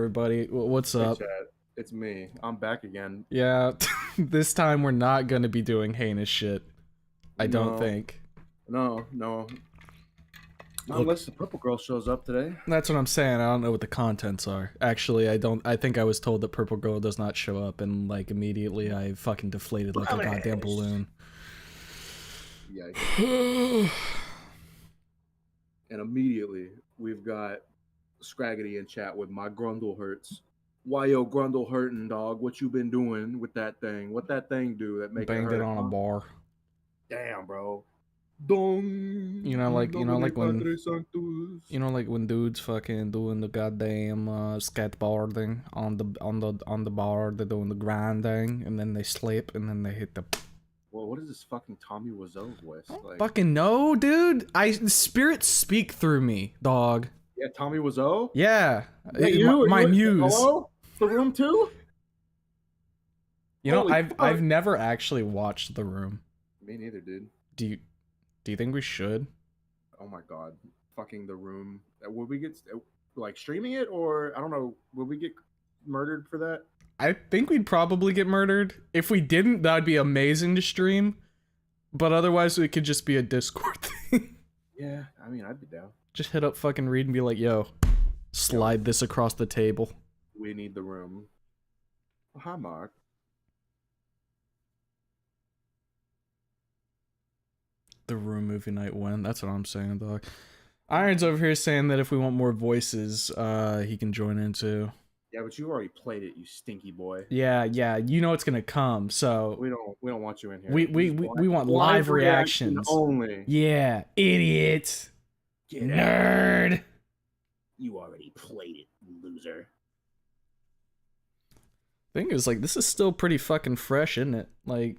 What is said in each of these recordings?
everybody. What's Hey, up? Chad. It's me. I'm back again. Yeah, this time we're not gonna be doing heinous shit. I don't No, think. no. Not Look, unless the purple girl shows up today. that's what I'm saying. I don't know what the contents are. Actually, I don't. I think I was told that Purple Girl does not show up, and like immediately I fucking deflated like a goddamn balloon. Yikes. And immediately we've got Scraggity in chat with my Grundle hurts. Why yo Grundle hurting, dog? What you been doing with that thing? What that thing do that make Banged it it hurt? on a Huh? bar. Damn, bro. Dong. Like when dudes fucking doing the goddamn skateboarding on the bar, they're doing the grinding, and then they slip, and then they hit the. Well, what is this fucking Tommy Wiseau voice? Like, Fucking no, dude. Spirits speak through me, dog. yeah, Tommy Wiseau? Yeah, Wait, you? my muse. Hello? The Room 2? You know, Holy I've fuck. never actually watched The Room. Me neither, dude. Do you think we should? Oh my god. Fucking The Room. Would we get, like, streaming it? Or, I don't know, would we get murdered for that? I think we'd probably get murdered. If we didn't, that'd be amazing to stream. But otherwise, it could just be a Discord thing. Yeah, I mean, I'd be down. Just hit up fucking Reed and be like, yo, slide this across the table. We need The Room. Oh, hi, Mark. The Room movie night when? That's what I'm saying, dog. Iron's over here saying that if we want more voices, he can join in too. Yeah, but you already played it, you stinky boy. Yeah, you know it's gonna come, so We don't want you in here. we want live reactions only. Yeah, idiot. Get Nerd. out. You already played it, loser. Thing is, like, this is still pretty fucking fresh, isn't it? Like,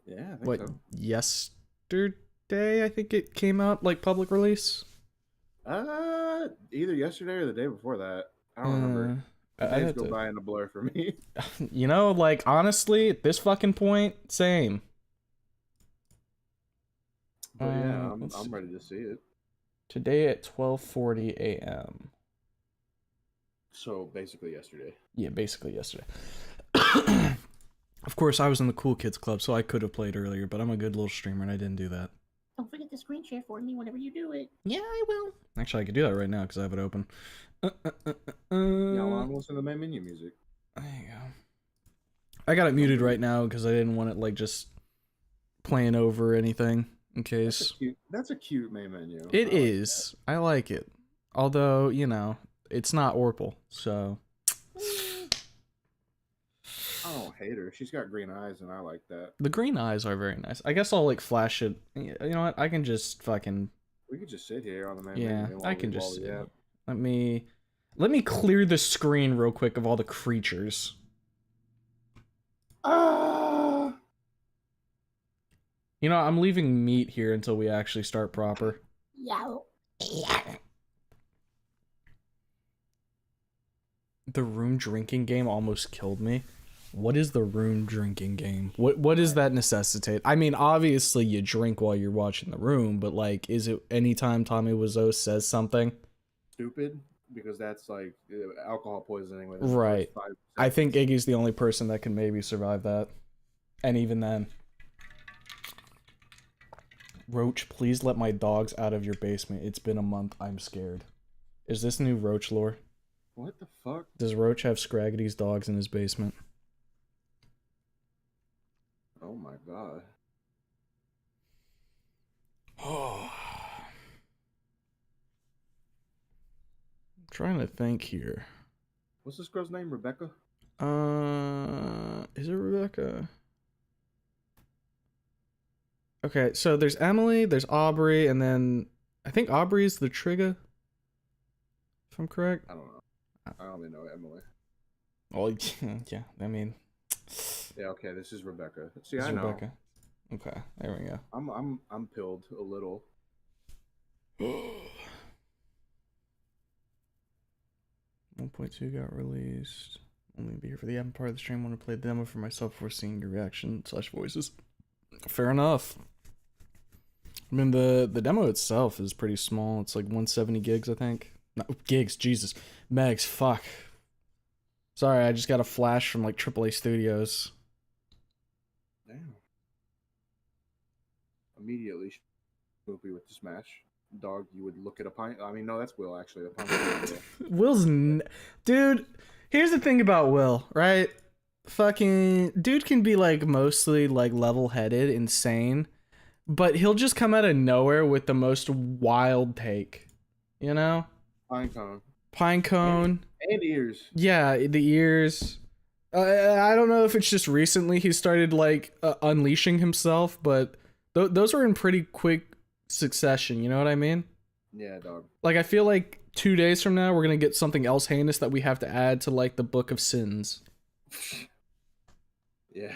Yeah, I think what, so. yesterday I think it came out, like, public release? Either yesterday or the day before that. I don't remember. Days go by in a blur for me. You know, like, honestly, at this fucking point, same. But yeah, I'm ready to see it. Today at 12:40 a.m. So basically yesterday. Yeah, basically yesterday. Of course, I was in the Cool Kids Club, so I could have played earlier, but I'm a good little streamer and I didn't do that. Don't forget to screen share for me whenever you do it. Yeah, I will. Actually, I could do that right now because I have it open. Yeah, well, I'm listening to the main menu music. There you go. I got it muted right now because I didn't want it, like, just playing over anything in case. That's a cute main menu. It is. I like it. Although, you know, it's not Orpal, so. I don't hate her. She's got green eyes, and I like that. The green eyes are very nice. I guess I'll, like, flash it. You know what? I can just fucking. We could just sit here on the main Yeah, menu. I can just. Let me clear the screen real quick of all the creatures. You know, I'm leaving meat here until we actually start proper. Yeah. The room drinking game almost killed me. What is the room drinking game? What does that necessitate? I mean, obviously you drink while you're watching The Room, but, like, is it anytime Tommy Wiseau says something? Stupid, because that's like alcohol poisoning. Right. I think Iggy's the only person that can maybe survive that. And even then. Roach, please let my dogs out of your basement. It's been a month. I'm scared. Is this new Roach lore? What the fuck? Does Roach have Scraggity's dogs in his basement? Oh my god. Oh. I'm trying to think here. What's this girl's name? Rebecca? Is it Rebecca? Okay, so there's Emily, there's Aubrey, and then I think Aubrey's the trigger. If I'm correct. I don't know. I only know Emily. Oh, yeah, I mean. Yeah, okay, this is Rebecca. See, This I is know. Rebecca. Okay, there we go. I'm pilled a little. 1.2 got released. Only be here for the end part of the stream. Want to play the demo for myself before seeing your reaction / voices. Fair enough. I mean, the demo itself is pretty small. It's like 170 gigs, I think. No, gigs, Jesus. Megs, fuck. Sorry, I just got a flash from like AAA Studios. Damn. Immediately, movie with the Smash. Dog, you would look at a pine. I mean, no, that's Will actually. A pine. Dude, here's the thing about Will, right? Fucking dude can be like mostly like level-headed, insane, but he'll just come out of nowhere with the most wild take, you know? Pine cone. And ears. Yeah, the ears. I don't know if it's just recently he started like unleashing himself, but those were in pretty quick succession, you know what I mean? Yeah, dog. Like, I feel like 2 days from now we're gonna get something else heinous that we have to add to like the Book of Sins. Yeah.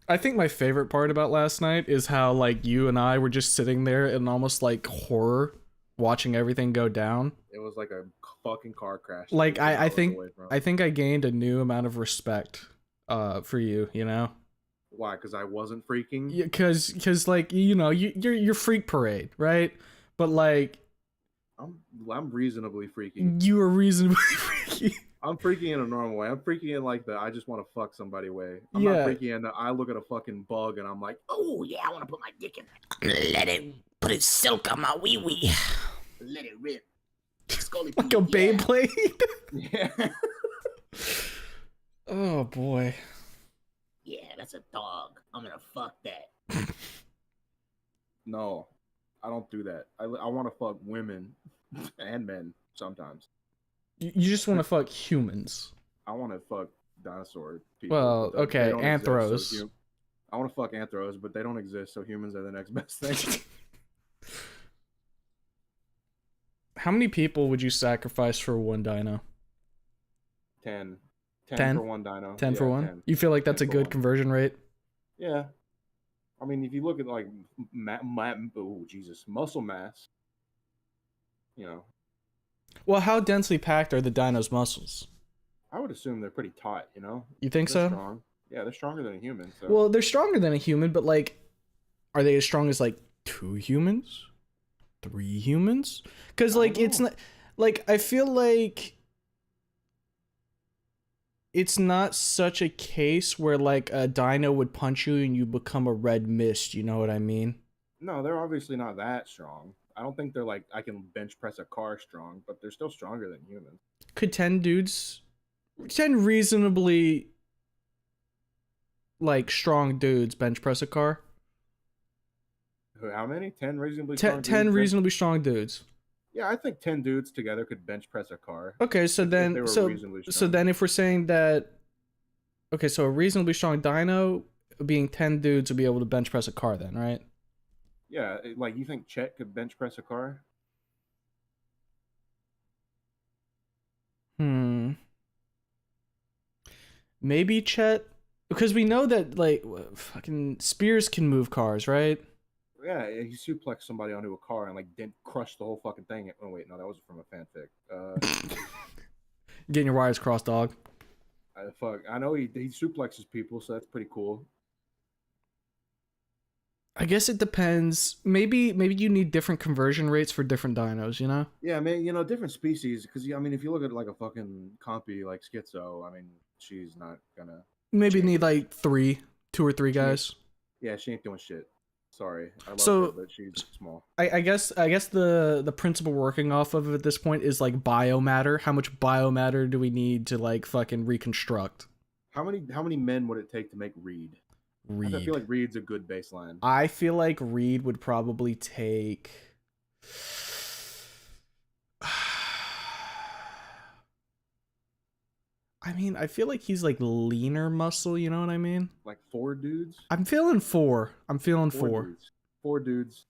I think my favorite part about last night is how like you and I were just sitting there in almost like horror watching everything go down. It was like a fucking car crash. Like I think I gained a new amount of respect for you, you know? Why? Because I wasn't freaking. Yeah, cause like you know you're freak parade, right? But like I'm reasonably freaking. you were reasonably freaky. I'm freaking in a normal way. I'm freaking in like the I just want to fuck somebody way. I'm Yeah. not freaking in the I look at a fucking bug and I'm like, Oh yeah, I want to put my dick in there. Let it put its silk on my wee wee. Let it rip. Scully Like a pee, yeah. Beyblade. yeah. Oh boy. Yeah, that's a dog. I'm gonna fuck that. No, I don't do that. I want to fuck women and men sometimes. You just want to fuck humans. I want to fuck dinosaur people. Well, but they okay, don't exist, so anthros. I want to fuck anthros, but they don't exist, so humans are the next best thing. How many people would you sacrifice for one dino? 10. 10? For one dino. 10 for Yeah, one? 10. You feel like that's a 10 for good one. conversion rate? Yeah. I mean, if you look at like muscle mass, you know, Well, how densely packed are the dino's muscles? I would assume they're pretty taut, you know? You think They're so? strong. Yeah, they're stronger than a human. So. Well, they're stronger than a human, but like, are they as strong as like 2 humans? 3 humans? Because like, it's not like I feel like it's not such a case where like a dino would punch you and you become a red mist. You know what I mean? No, they're obviously not that strong. I don't think they're like I can bench press a car strong, but they're still stronger than humans. Could 10 reasonably like strong dudes bench press a car? How many? 10 reasonably 10, strong 10 dudes? reasonably strong dudes. Yeah, I think 10 dudes together could bench press a car. Okay, so if they then were so reasonably so strong. then if we're saying that, okay, so a reasonably strong dino being 10 dudes would be able to bench press a car then, right? Yeah, like you think Chet could bench press a car? Maybe Chet, because we know that like fucking Spears can move cars, right? Yeah, he suplexed somebody onto a car and like didn't crush the whole fucking thing. Oh wait, no, that was from a fanfic. Getting your wires crossed, dog. Fuck, I know he suplexes people, so that's pretty cool. I guess it depends. Maybe you need different conversion rates for different dinos, you know? Yeah, I mean, you know, different species. Because I mean, if you look at like a fucking compy like Schizo, I mean, she's not gonna. Maybe change. need like 2 or 3 guys. Yeah, she ain't doing shit. Sorry, I love So- her, but she's small. I guess the principle working off of at this point is like biomatter. How much biomatter do we need to like fucking reconstruct? How many men would it take to make Reed? I feel like Reed's a good baseline. I feel like Reed would probably take. I mean, I feel like he's like leaner muscle, you know what I mean? Like 4 dudes. I'm feeling 4. I'm feeling 4. Dudes. 4 dudes.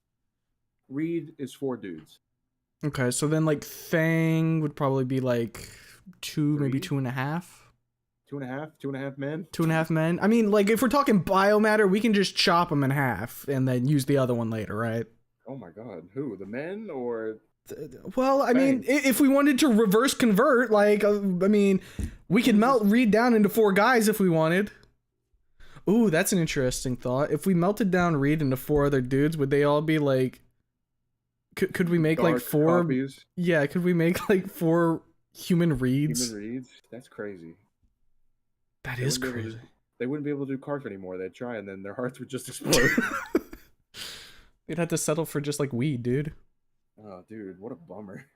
Reed is 4 dudes. Okay, so then like Thang would probably be like 2, maybe 3? 2.5. 2.5? 2.5 men? 2.5 men. I mean, like if we're talking biomatter, we can just chop them in half and then use the other one later, right? Oh my god, who? The men or? Well, I mean, if we wanted to reverse convert, like, I mean, we could melt Reed down into 4 guys if we wanted. Ooh, that's an interesting thought. If we melted down Reed into 4 other dudes, would they all be like? Could we make like Dark 4? copies? Yeah, could we make like 4 Human reeds. Human reeds. That's crazy. That They is wouldn't be able crazy. they wouldn't be able to do carf anymore. They'd try, and then their hearts would just explode. They'd have to settle for just like weed, dude. Oh, dude, what a bummer.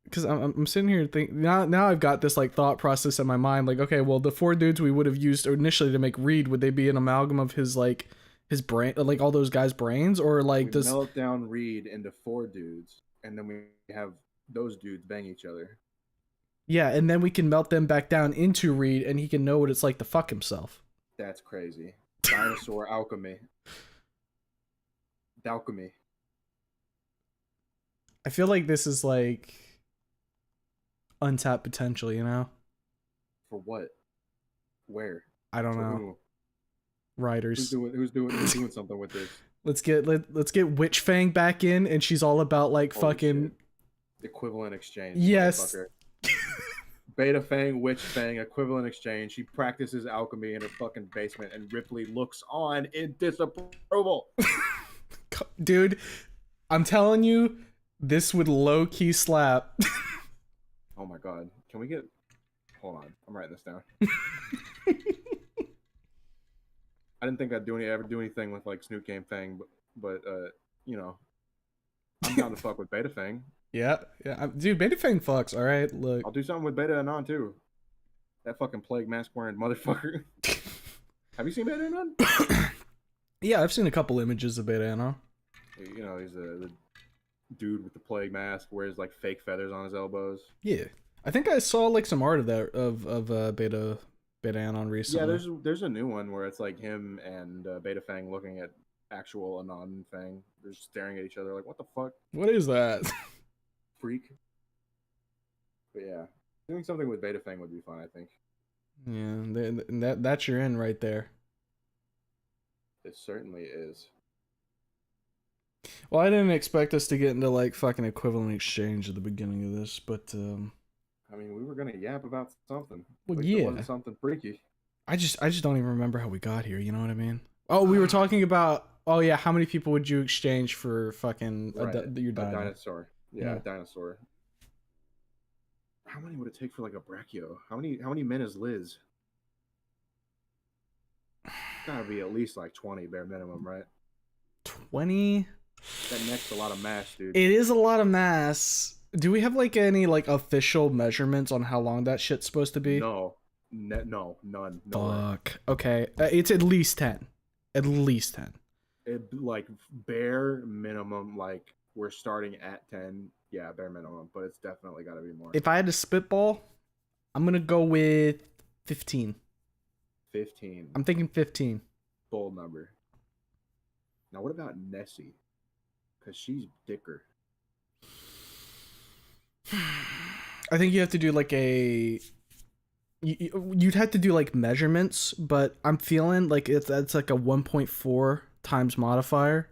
Because I'm sitting here thinking now I've got this like thought process in my mind, like, okay, well, the 4 dudes we would have used initially to make Reed, would they be an amalgam of his brain, like all those guys' brains, or like We does melt down Reed into 4 dudes, and then we have those dudes bang each other. yeah, and then we can melt them back down into Reed, and he can know what it's like to fuck himself. That's crazy. Dinosaur alchemy. Dalchemy. I feel like this is like untapped potential, you know? For what? Where? I don't For know. who? Writers. Who's doing something with this? Let's get Witch Fang back in, and she's all about like Holy fucking shit. Equivalent exchange. yes. Motherfucker. Beta Fang, Witch Fang, equivalent exchange. She practices alchemy in her fucking basement, and Ripley looks on in disapproval. Dude, I'm telling you, this would low key slap. Oh my god. Can we get... Hold on. I'm writing this down. I didn't think I'd ever do anything with like Snoot Game Fang, but you know, I'm down to fuck with Beta Fang. Yeah. Dude, Beta Fang fucks, alright? Look. I'll do something with Beta Anon too. That fucking plague mask wearing motherfucker. Have you seen Beta Anon? Yeah, I've seen a couple images of Beta Anon. You know, he's the dude with the plague mask, wears like fake feathers on his elbows. Yeah. I think I saw like some art of that of Beta Anon recently. Yeah, there's a new one where it's like him and Beta Fang looking at actual Anon Fang. They're just staring at each other like, what the fuck, What is that? freak? But yeah, doing something with Beta Fang would be fun, I think. Yeah, that's your end right there. It certainly is. Well, I didn't expect us to get into like fucking equivalent exchange at the beginning of this, but I mean, we were gonna yap about something. well, At least it yeah. wasn't something freaky. I just don't even remember how we got here, you know what I mean? Oh, we were talking about, oh yeah, how many people would you exchange for fucking Right. your A dino? dinosaur. Yeah, Yeah. a dinosaur. How many would it take for like a brachio? How many men is Liz? Gotta be at least like 20 bare minimum, right? 20? That neck's a lot of mass, dude. It is a lot of mass. Do we have like any like official measurements on how long that shit's supposed to be? No, none. No way. Fuck. Okay, it's at least 10. At least 10. It like bare minimum. Like we're starting at 10. Yeah, bare minimum, but it's definitely got to be more. If I had to spitball, I'm gonna go with 15. 15. I'm thinking 15. Bold number. Now, what about Nessie? Because she's dicker. I think you have to do like you'd have to do like measurements, but I'm feeling like that's like a 1.4 times modifier.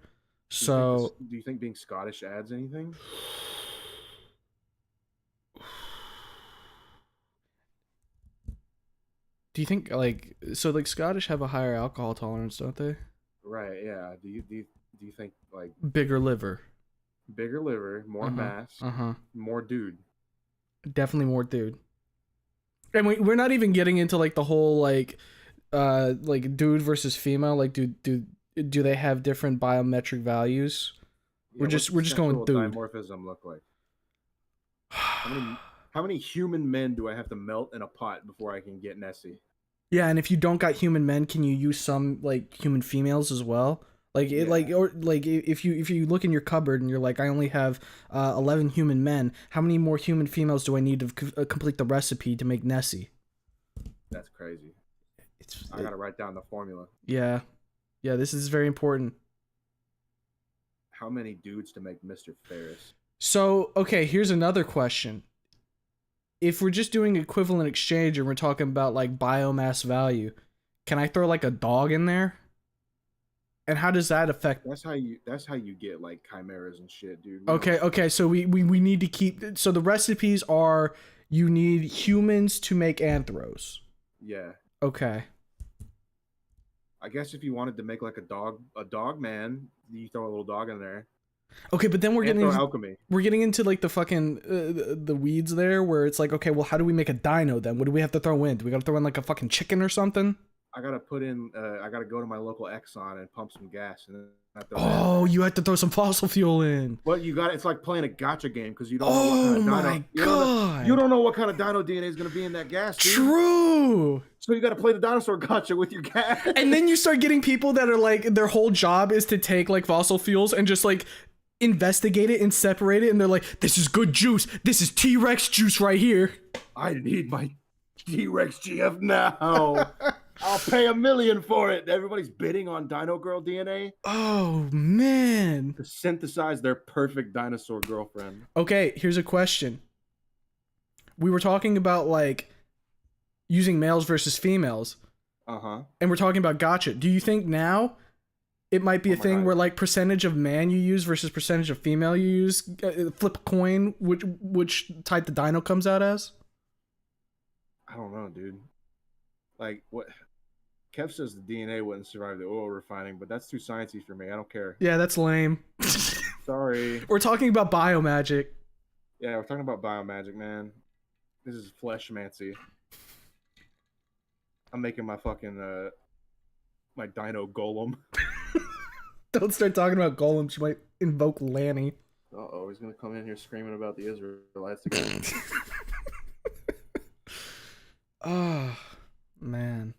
So Do you think being Scottish adds anything? do you think like Scottish have a higher alcohol tolerance, don't they? Right. Yeah. Do you think like Bigger liver. bigger liver, more mass, more dude? Definitely more dude. And we're not even getting into like the whole like dude versus female. Like do they have different biometric values? Yeah, We're just going sexual dude. dimorphism look like? How many human men do I have to melt in a pot before I can get Nessie? Yeah, and if you don't got human men, can you use some like human females as well? Like it, Yeah. or like if you look in your cupboard and you're like, I only have 11 human men. How many more human females do I need to complete the recipe to make Nessie? That's crazy. I gotta write down the formula. Yeah, this is very important. How many dudes to make Mr. Ferris? So okay, here's another question. If we're just doing equivalent exchange and we're talking about like biomass value, can I throw like a dog in there? And how does that affect? That's how you get like chimeras and shit, dude. Okay. So we need to keep. So the recipes are you need humans to make anthros. Yeah. Okay. I guess if you wanted to make like a dog man, you throw a little dog in there. Okay, but then Alchemy. we're getting into like the fucking the weeds there, where it's like, okay, well, how do we make a dino then? What do we have to throw in? Do we got to throw in like a fucking chicken or something? I gotta put in. I gotta go to my local Exxon and pump some gas, and then I throw that in Oh, there. you have to throw some fossil fuel in. But you got it's like playing a gotcha game because you don't know what kind Oh of my dino. god! You don't know what kind of dino DNA is gonna be in that gas. Dude. True. So you got to play the dinosaur gotcha with your gas. And then you start getting people that are like, their whole job is to take like fossil fuels and just like investigate it and separate it, and they're like, this is good juice. This is T-Rex juice right here. I need my T-Rex GF now. I'll pay $1 million for it. Everybody's bidding on Dino Girl DNA Oh man. to synthesize their perfect dinosaur girlfriend. Okay, here's a question. We were talking about like using males versus females, and we're talking about gotcha. Do you think now it might be a thing God. where like percentage of man you use versus percentage of female you use, flip a coin, which type the dino comes out as? I don't know, dude. Like what? Kev says the DNA wouldn't survive the oil refining, but that's too sciencey for me. I don't care. Yeah, that's lame. Sorry. We're talking about biomagic. Yeah, we're talking about biomagic, man. This is fleshmancy. I'm making my fucking my dino golem. Don't start talking about golems. She might invoke Lanny. Uh-oh, he's gonna come in here screaming about the Israelites again. Oh, man.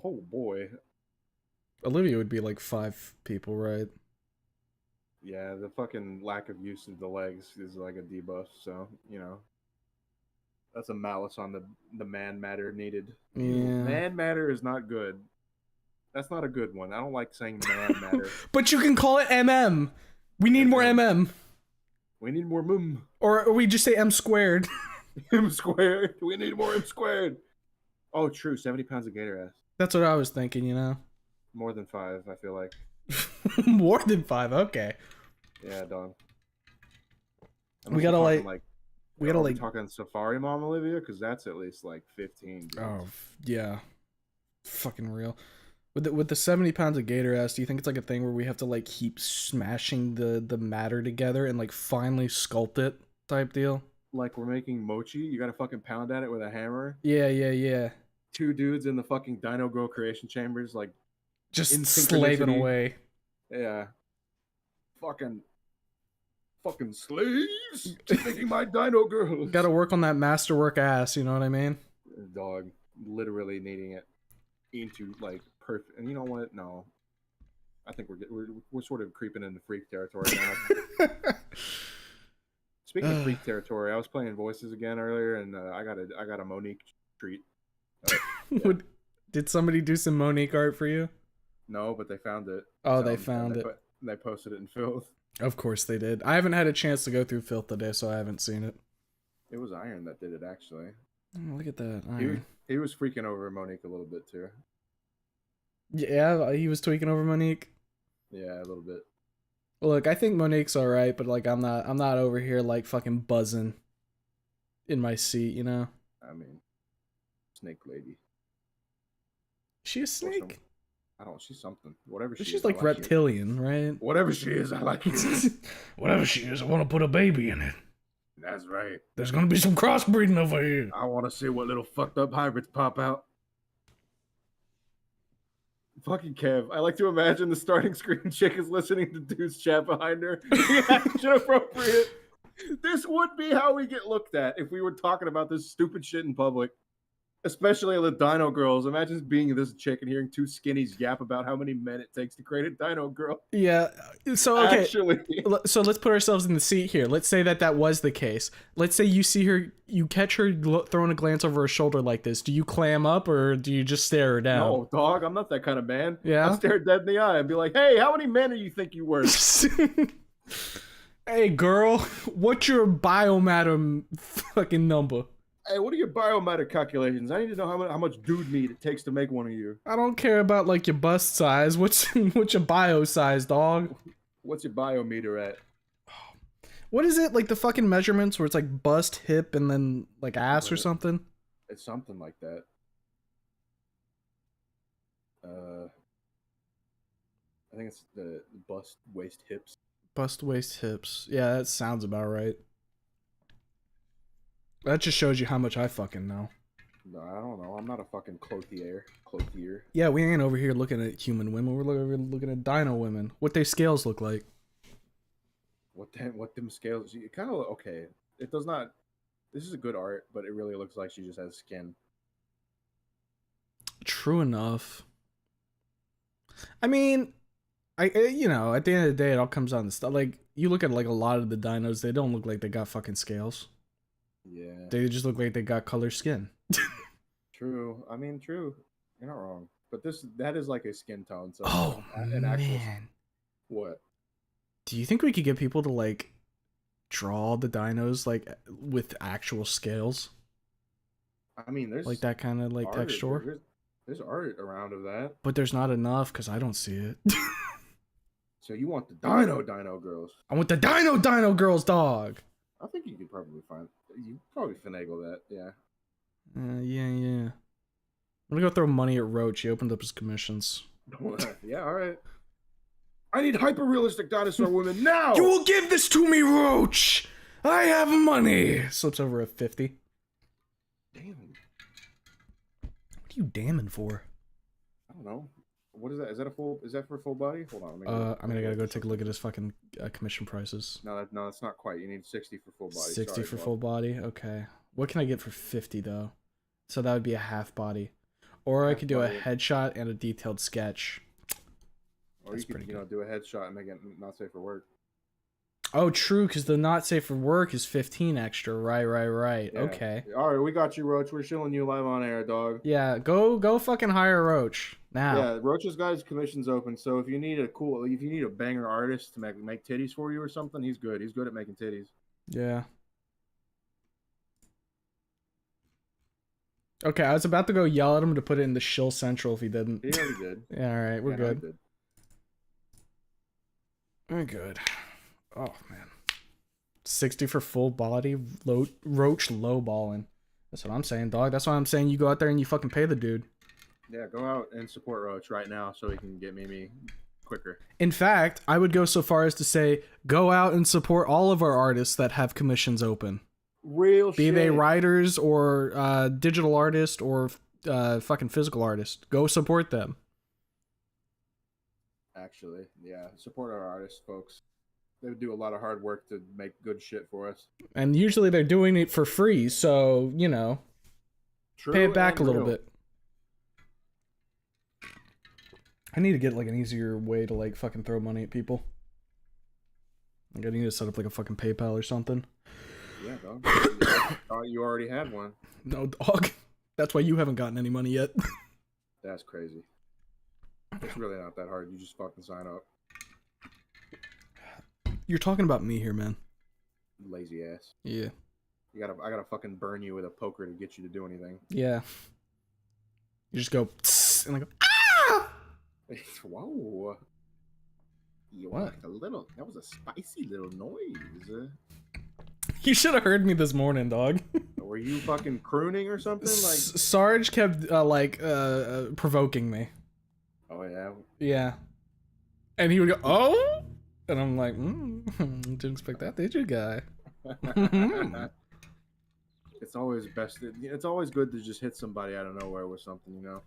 Oh boy. Olivia would be like 5 people, right? Yeah, the fucking lack of use of the legs is like a debuff, so, you know. That's a malice on the man matter needed. Yeah. Man matter is not good. That's not a good one. I don't like saying man matter. But you can call it MM. We need more MM. We need more mum. Or we just say M squared. M squared. We need more M squared. Oh, true. 70 pounds of gator ass. That's what I was thinking, you know? More than 5, I feel like. More than 5, okay. Yeah, dog. We gotta like we gotta Are like we talking Safari Mom Olivia? Because that's at least like 15. Dude. oh yeah, fucking real. With the 70 pounds of gator ass, do you think it's like a thing where we have to like keep smashing the matter together and like finally sculpt it type deal? Like we're making mochi, you gotta fucking pound at it with a hammer. Yeah. 2 dudes in the fucking Dino Girl creation chambers, like Just in slaving synchronicity. away. Yeah. Fucking slaves to making my Dino Girls. Got to work on that masterwork ass, you know what I mean? Dog, literally needing it into like perfect. And you know what? No, I think we're sort of creeping into freak territory now. Speaking of freak territory, I was playing Voices again earlier, and I got a Monique treat. Yeah. Did somebody do some Monique art for you? No, but they found it. Oh, they found it. They posted it in Filth. Of course they did. I haven't had a chance to go through Filth today, so I haven't seen it. It was Iron that did it, actually. Oh, look at that. Iron. He was freaking over Monique a little bit too. Yeah, he was tweaking over Monique. Yeah, a little bit. Look, I think Monique's all right, but like I'm not over here like fucking buzzing in my seat, you know. I mean, Snake Lady. Is she a snake? I don't. She's something. Whatever she is. She's like reptilian, right? Whatever she is, I like it. Whatever she is, I want to put a baby in it. That's right. There's gonna be some crossbreeding over here. I want to see what little fucked up hybrids pop out. Fucking Kev. I like to imagine the starting screen chick is listening to dude's chat behind her. Reaction appropriate. This would be how we get looked at if we were talking about this stupid shit in public. Especially the Dino Girls. Imagine being this chick and hearing 2 skinnies yap about how many men it takes to create a Dino Girl. Yeah. So okay. Actually. So let's put ourselves in the seat here. Let's say that was the case. Let's say you see her, you catch her throwing a glance over her shoulder like this. Do you clam up or do you just stare her down? No, dog. I'm not that kind of man. Yeah. I'll stare her dead in the eye and be like, "Hey, how many men do you think you were?" Hey, girl, what's your biomatter fucking number? Hey, what are your biomatter calculations? I need to know how much dude meat it takes to make one of you. I don't care about like your bust size. What's your bio size, dog? What's your biometer at? What is it, like the fucking measurements where it's like bust, hip, and then like ass or something? It's something like that. I think it's the bust, waist, hips. Bust, waist, hips. Yeah, that sounds about right. That just shows you how much I fucking know. No, I don't know. I'm not a fucking clothier. Clothier. Yeah, we ain't over here looking at human women. We're looking at dino women. What their scales look like. What them scales? It kind of okay. It does not. This is a good art, but it really looks like she just has skin. True enough. I mean, you know, at the end of the day, it all comes down to stuff. Like, you look at like a lot of the dinos, they don't look like they got fucking scales. Yeah. They just look like they got color skin. True. I mean, true. You're not wrong. But that is like a skin tone. So Oh, an man. What? Do you think we could get people to like draw the dinos like with actual scales? I mean, there's Like that kind of like art, texture? There's art around of that. But there's not enough because I don't see it. So you want the dino girls? I want the dino girls, dog. I think you could probably finagle that. Yeah. Yeah. I'm gonna go throw money at Roach. He opened up his commissions. Yeah, all right. I need hyper-realistic dinosaur women now! You will give this to me, Roach! I have money! Slips over a 50. Damn. What are you damning for? I don't know. What is that? Is that for full body? Hold on. I mean, I gotta go take a look at his fucking commission prices. No, that's not quite. You need 60 for full body. 60 Sorry, for Bob. full body? Okay. What can I get for 50, though? So that would be a half body. Or I Half could do a body. headshot and a detailed sketch. Or That's you could, pretty good. do a headshot and make it not safe for work. Oh, true, because the not safe for work is 15 extra. Right. Yeah. Okay. All right, we got you, Roach. We're shilling you live on air, dog. Yeah, go fucking hire Roach now. Yeah, Roach's got his commissions open. So if you need a banger artist to make titties for you or something, he's good. He's good at making titties. Yeah. Okay, I was about to go yell at him to put it in the shill central if he didn't. He already did. Yeah, all right, we're Yeah, no, he good. did. We're good. Oh man, 60 for full body, Roach low balling. That's what I'm saying, dog. That's why I'm saying you go out there and you fucking pay the dude. Yeah, go out and support Roach right now so he can get Mimi quicker. In fact, I would go so far as to say, go out and support all of our artists that have commissions open. Real Be shit. they writers or digital artists or fucking physical artists. Go support them. Actually, yeah, support our artists, folks. They do a lot of hard work to make good shit for us. And usually they're doing it for free, so, you know, True pay it back a and little real. bit. I need to get, like, an easier way to, like, fucking throw money at people. Like, I need to set up, like, a fucking PayPal or something. Yeah, dog. You already had one. No, dog. That's why you haven't gotten any money yet. That's crazy. It's really not that hard. You just fucking sign up. You're talking about me here, man. Lazy ass. Yeah. I gotta fucking burn you with a poker to get you to do anything. Yeah. You just go, "Tss," and I go, ah! Whoa. You What? like that was a spicy little noise. You should have heard me this morning, dog. Were you fucking crooning or something? Like, Sarge kept, provoking me. oh yeah. Yeah. And he would go, oh? And I'm like, didn't expect that, did you, guy? It's always best. It's always good to just hit somebody out of nowhere with something, you know.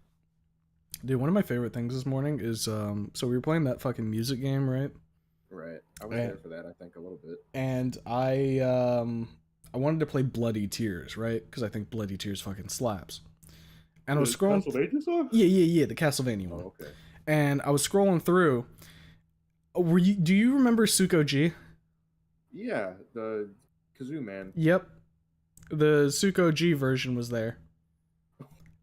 Dude, one of my favorite things this morning is, so we were playing that fucking music game, right? Right. I was there for that. I think a little bit. And I wanted to play Bloody Tears, right? Because I think Bloody Tears fucking slaps. And I was scrolling. Castlevania song? Yeah, the Castlevania one. Oh, okay. And I was scrolling through. Do you remember Suko G? Yeah, the Kazoo man. Yep. The Suko G version was there.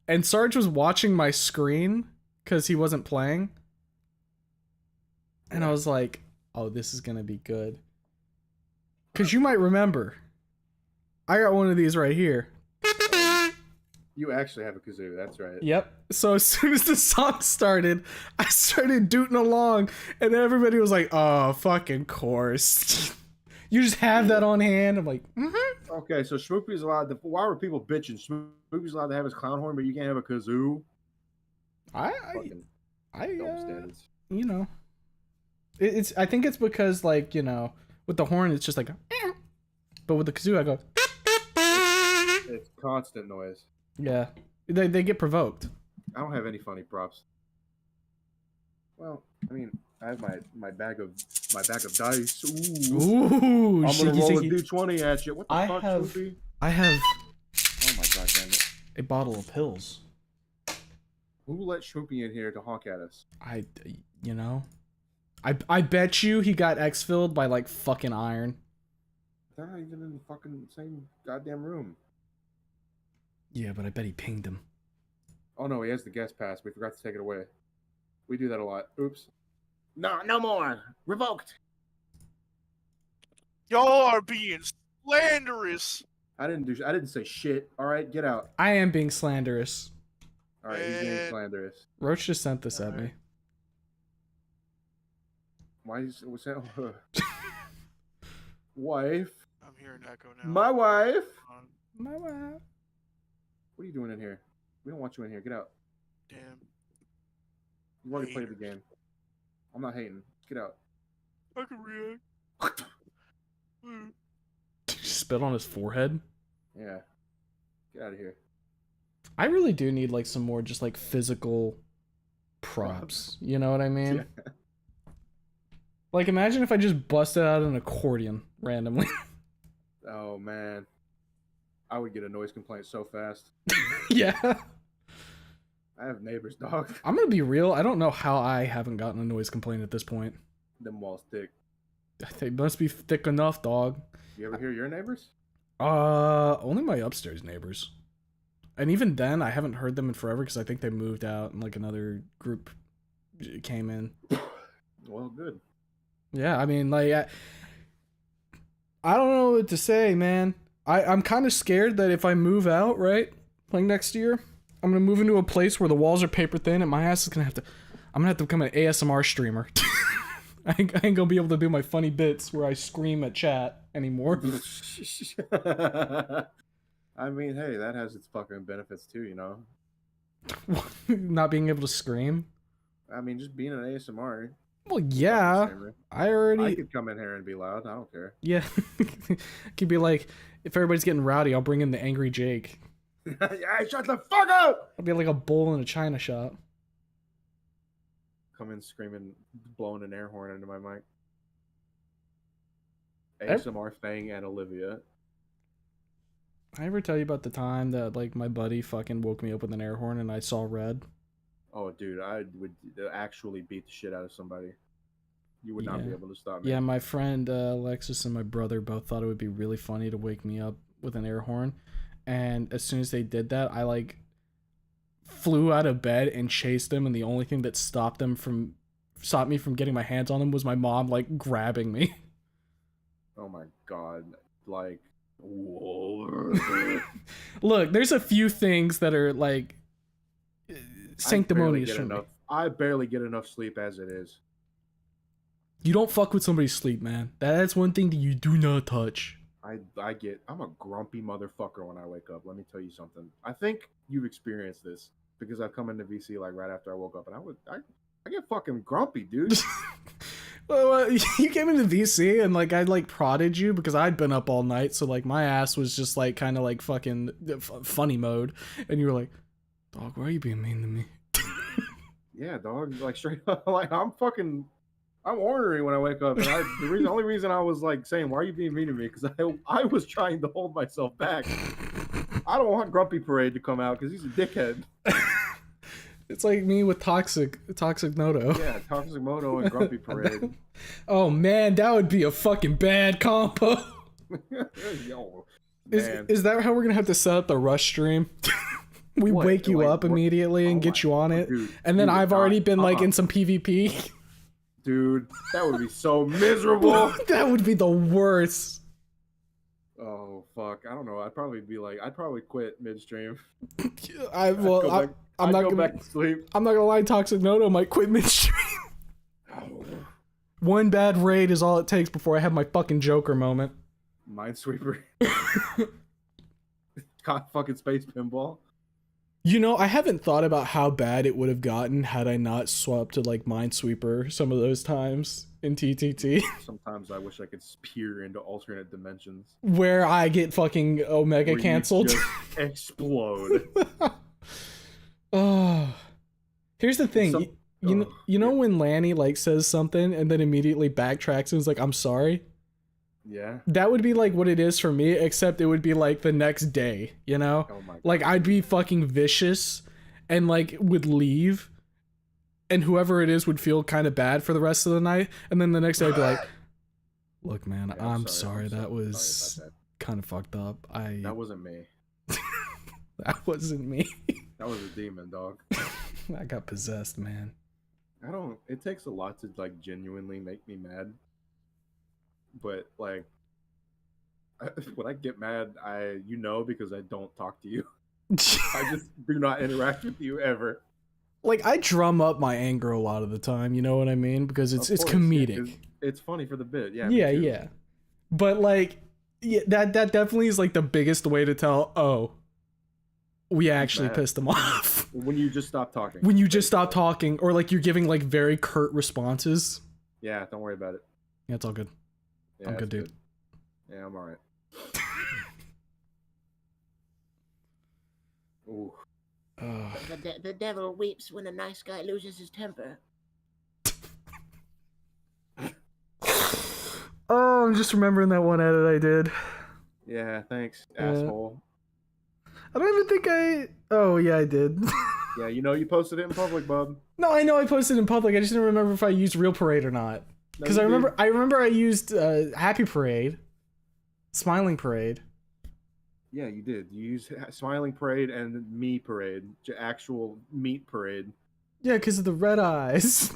And Sarge was watching my screen because he wasn't playing. And I was like, oh, this is going to be good. Because you might remember. I got one of these right here. You actually have a kazoo, that's right. Yep. So as soon as the song started, I started dooting along. And everybody was like, oh, fucking course. You just have that on hand. I'm like, mm-hmm. Okay, so Schmoopy's allowed to. Why were people bitching? Schmoopy's allowed to have his clown horn, but you can't have a kazoo. I Fucking dumb standards. you know, It's I think it's because like, you know, with the horn it's just like but with the kazoo I go It's constant noise. yeah. They get provoked. I don't have any funny props. Well, I mean, I have my bag of dice. Ooh, I'm gonna roll a shaky. d20 at you. What the fuck, Snoopy? I have Oh my god damn it! a bottle of pills. Who let Snoopy in here to honk at us? You know, I bet you he got X-filled by like fucking iron. They're not even in the fucking same goddamn room. Yeah, but I bet he pinged him. Oh no, he has the guest pass. We forgot to take it away. We do that a lot. Oops. No, no more. Revoked. Y'all are being slanderous. I didn't say shit. All right, get out. I am being slanderous. All right, he's being slanderous. Roach just sent this at me. Why is what's that? Wife. I'm hearing echo now. My wife. My wife. What are you doing in here? We don't want you in here. Get out. Damn. You already played the game. I'm not hating. Get out. I can react. Did you spit on his forehead? Yeah. Get out of here. I really do need like some more just like physical props. You know what I mean? Yeah. Like imagine if I just busted out an accordion randomly. Oh man. I would get a noise complaint so fast. Yeah. I have neighbors, dog. I'm gonna be real. I don't know how I haven't gotten a noise complaint at this point. Them walls thick. They must be thick enough, dog. You ever hear your neighbors? Only my upstairs neighbors. And even then, I haven't heard them in forever because I think they moved out and like another group came in. Well, good. Yeah, I mean, like, I don't know what to say, man. I'm kind of scared that if I move out, right, like next year, I'm gonna move into a place where the walls are paper thin, and my ass is I'm gonna have to become an ASMR streamer. I ain't gonna be able to do my funny bits where I scream at chat anymore. I mean, hey, that has its fucking benefits too, you know. Not being able to scream. I mean, just being an ASMR. Well, yeah, I could come in here and be loud. I don't care. Yeah, could be like, if everybody's getting rowdy, I'll bring in the angry Jake. Yeah, shut the fuck up! I'll be like a bull in a china shop. Come in screaming, blowing an air horn into my mic. ASMR Fang and Olivia. I ever tell you about the time that like my buddy fucking woke me up with an air horn and I saw red? Oh, dude, I would actually beat the shit out of somebody. You would not be able to stop me. Yeah, my friend Alexis and my brother both thought it would be really funny to wake me up with an air horn. And as soon as they did that, I like flew out of bed and chased them, and the only thing that stopped me from getting my hands on them was my mom like grabbing me. Oh my god. Like, whoa. Look, there's a few things that are like sanctimonious from me. I barely get enough sleep as it is. You don't fuck with somebody's sleep, man. That's one thing that you do not touch. I'm a grumpy motherfucker when I wake up. Let me tell you something. I think you've experienced this because I've come into VC like right after I woke up, and I get fucking grumpy, dude. Well, you came into VC and like I like prodded you because I'd been up all night, so like my ass was just like kind of like fucking funny mode, and you were like, "Dog, why are you being mean to me?" Yeah, dog. Like straight up, like I'm ornery when I wake up, and the only reason I was like saying, "Why are you being mean to me?" Because I was trying to hold myself back. I don't want Grumpy Parade to come out because he's a dickhead. It's like me with Toxic Noto. Yeah, Toxic Moto and Grumpy Parade. Oh man, that would be a fucking bad combo. Yo, is that how we're gonna have to set up the rush stream? We What? wake you Like, up immediately and get you on it, dude, and then you would I've already not- been like in some PvP. Dude, that would be so miserable. That would be the worst. Oh fuck, I don't know. I'd probably quit midstream. I'm not Go gonna back to sleep. I'm not gonna lie, Toxic Noto might quit midstream. One bad raid is all it takes before I have my fucking Joker moment. Minesweeper. Fucking space pinball. You know, I haven't thought about how bad it would have gotten had I not swapped to like Minesweeper some of those times in TTT, Sometimes I wish I could peer into alternate dimensions. where I get fucking Omega where you canceled. just explode. Oh, here's the thing. Some- You know when Lanny like says something and then immediately backtracks and is like, "I'm sorry." Yeah. That would be like what it is for me, except it would be like the next day, you know? Oh my God. Like I'd be fucking vicious and like would leave and whoever it is would feel kind of bad for the rest of the night, and then the next day I'd be like, "Look, man, Yeah, I'm sorry. I'm That sorry was about kind of fucked up. that wasn't me. That wasn't me. That was a demon, dog. I got possessed, man." It takes a lot to like genuinely make me mad. But like when I get mad, because I don't talk to you. I just do not interact with you ever. Like I drum up my anger a lot of the time, you know what I mean? Because it's Of course, comedic. Yeah, 'cause it's funny for the bit. Yeah. me Yeah, too. yeah. But like, yeah, that definitely is like the biggest way to tell. Oh, we actually mad. pissed them off. When you just stop talking. When you just stop talking, or like you're giving like very curt responses. Yeah, don't worry about it. Yeah, it's all good. Yeah, I'm it's good, dude. Yeah, I'm alright. Ooh. The devil weeps when a nice guy loses his temper. Oh, I'm just remembering that one edit I did. Yeah, thanks, Yeah. asshole. I don't even think I. Oh yeah, I did. Yeah, you posted it in public, bub. No, I know I posted in public. I just didn't remember if I used Real Parade or not. No, Because you I did. remember I used Happy Parade, Smiling Parade. Yeah, you did. You used Smiling Parade and Me Parade, actual meat parade. Yeah, because of the red eyes.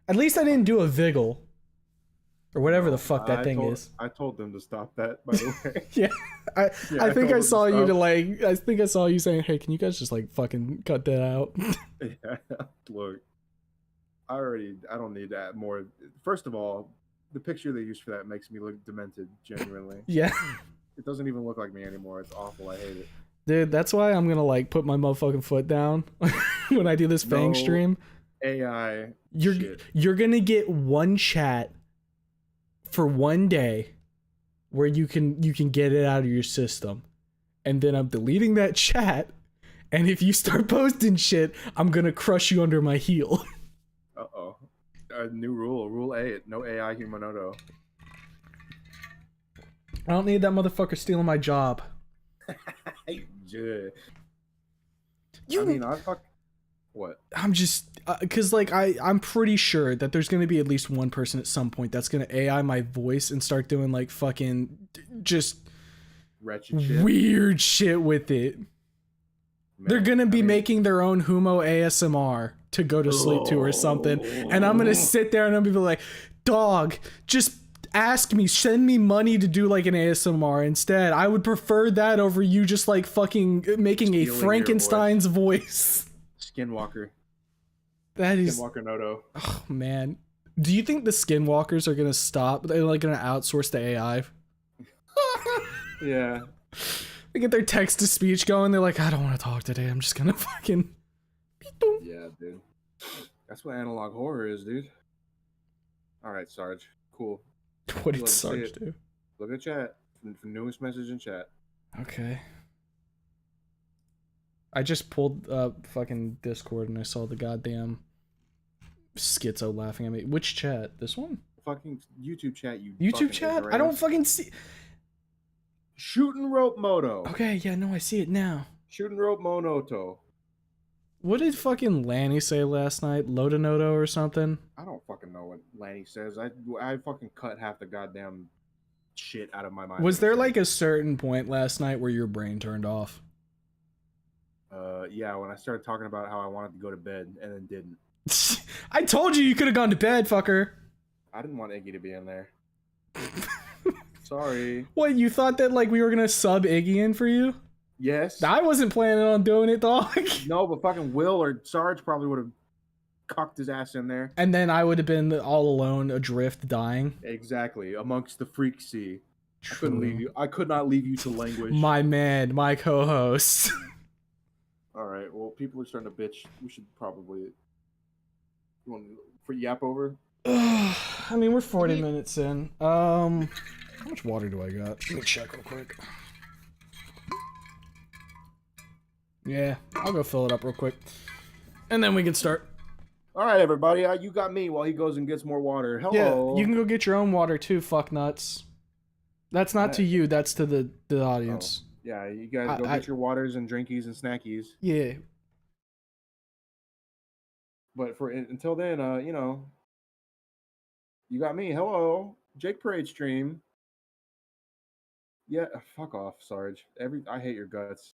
At least I didn't do a Viggle. Or whatever the fuck that thing is. I told them to stop that, by the way. Yeah, Yeah, I think told I them to saw you stop. to like. I think I saw you saying, "Hey, can you guys just like fucking cut that out?" Yeah, look, I don't need that more. First of all, the picture they used for that makes me look demented, genuinely. Yeah, It doesn't even look like me anymore. It's awful. I hate it. dude, that's why I'm gonna like put my motherfucking foot down when I do this Fang No stream. AI You're shit. you're gonna get one chat for one day where you can get it out of your system, and then I'm deleting that chat. And if you start posting shit, I'm gonna crush you under my heel. Uh-oh. A new rule. Rule 8. No AI Humanoto. I don't need that motherfucker stealing my job. Hey, Jay. You, I mean, What? I'm just because like I'm pretty sure that there's gonna be at least one person at some point that's gonna AI my voice and start doing like fucking just Wretched shit. weird shit with it. They're Man, gonna be I mean, making their own Humo ASMR to go to sleep to or something, and I'm gonna sit there and I'm gonna be like, "Dog, just ask me, send me money to do like an ASMR instead. I would prefer that over you just like fucking making Stealing a your Frankenstein's voice." Skinwalker. That is, Skinwalker Noto. oh man. Do you think the Skinwalkers are gonna stop? They're like gonna outsource the AI. Yeah. They get their text to speech going. They're like, I don't want to talk today. I'm just gonna fucking. Yeah, dude. That's what analog horror is, dude. All right, Sarge. Cool. What did Love to see Sarge it. do? Look at chat. For newest message in chat. Okay. I just pulled up fucking Discord and I saw the goddamn schizo laughing at me. Which chat? This one? Fucking YouTube chat, you YouTube fucking chat? ignorant I don't ass. fucking see. Shooting rope moto. Okay, yeah, no, I see it now. Shooting rope monoto. What did fucking Lanny say last night? Lodanoto or something? I don't fucking know what Lanny says. I fucking cut half the goddamn shit out of my mind. Was there like a certain point last night where your brain turned off? Yeah, when I started talking about how I wanted to go to bed and then didn't. I told you could have gone to bed, fucker. I didn't want Iggy to be in there. Sorry. What, you thought that like we were gonna sub Iggy in for you? Yes. I wasn't planning on doing it, dog. No, but fucking Will or Sarge probably would have cocked his ass in there. And then I would have been all alone, adrift, dying. Exactly. Amongst the freak sea. I True. couldn't leave you. I could not leave you to language. My man, my co-host. All right. Well, people are starting to bitch. We should probably. You want for yap over? I mean, we're 40 minutes in. How much water do I got? Let me check real quick. Yeah, I'll go fill it up real quick. And then we can start. All right, everybody. You got me while he goes and gets more water. Hello. Yeah, you can go get your own water too, fuck nuts. That's not to you, that's to the audience. Oh, yeah, you guys go get your waters and drinkies and snackies. Yeah. But until then, you know, you got me. Hello, Jake Parade stream. Yeah, fuck off, Sarge. I hate your guts.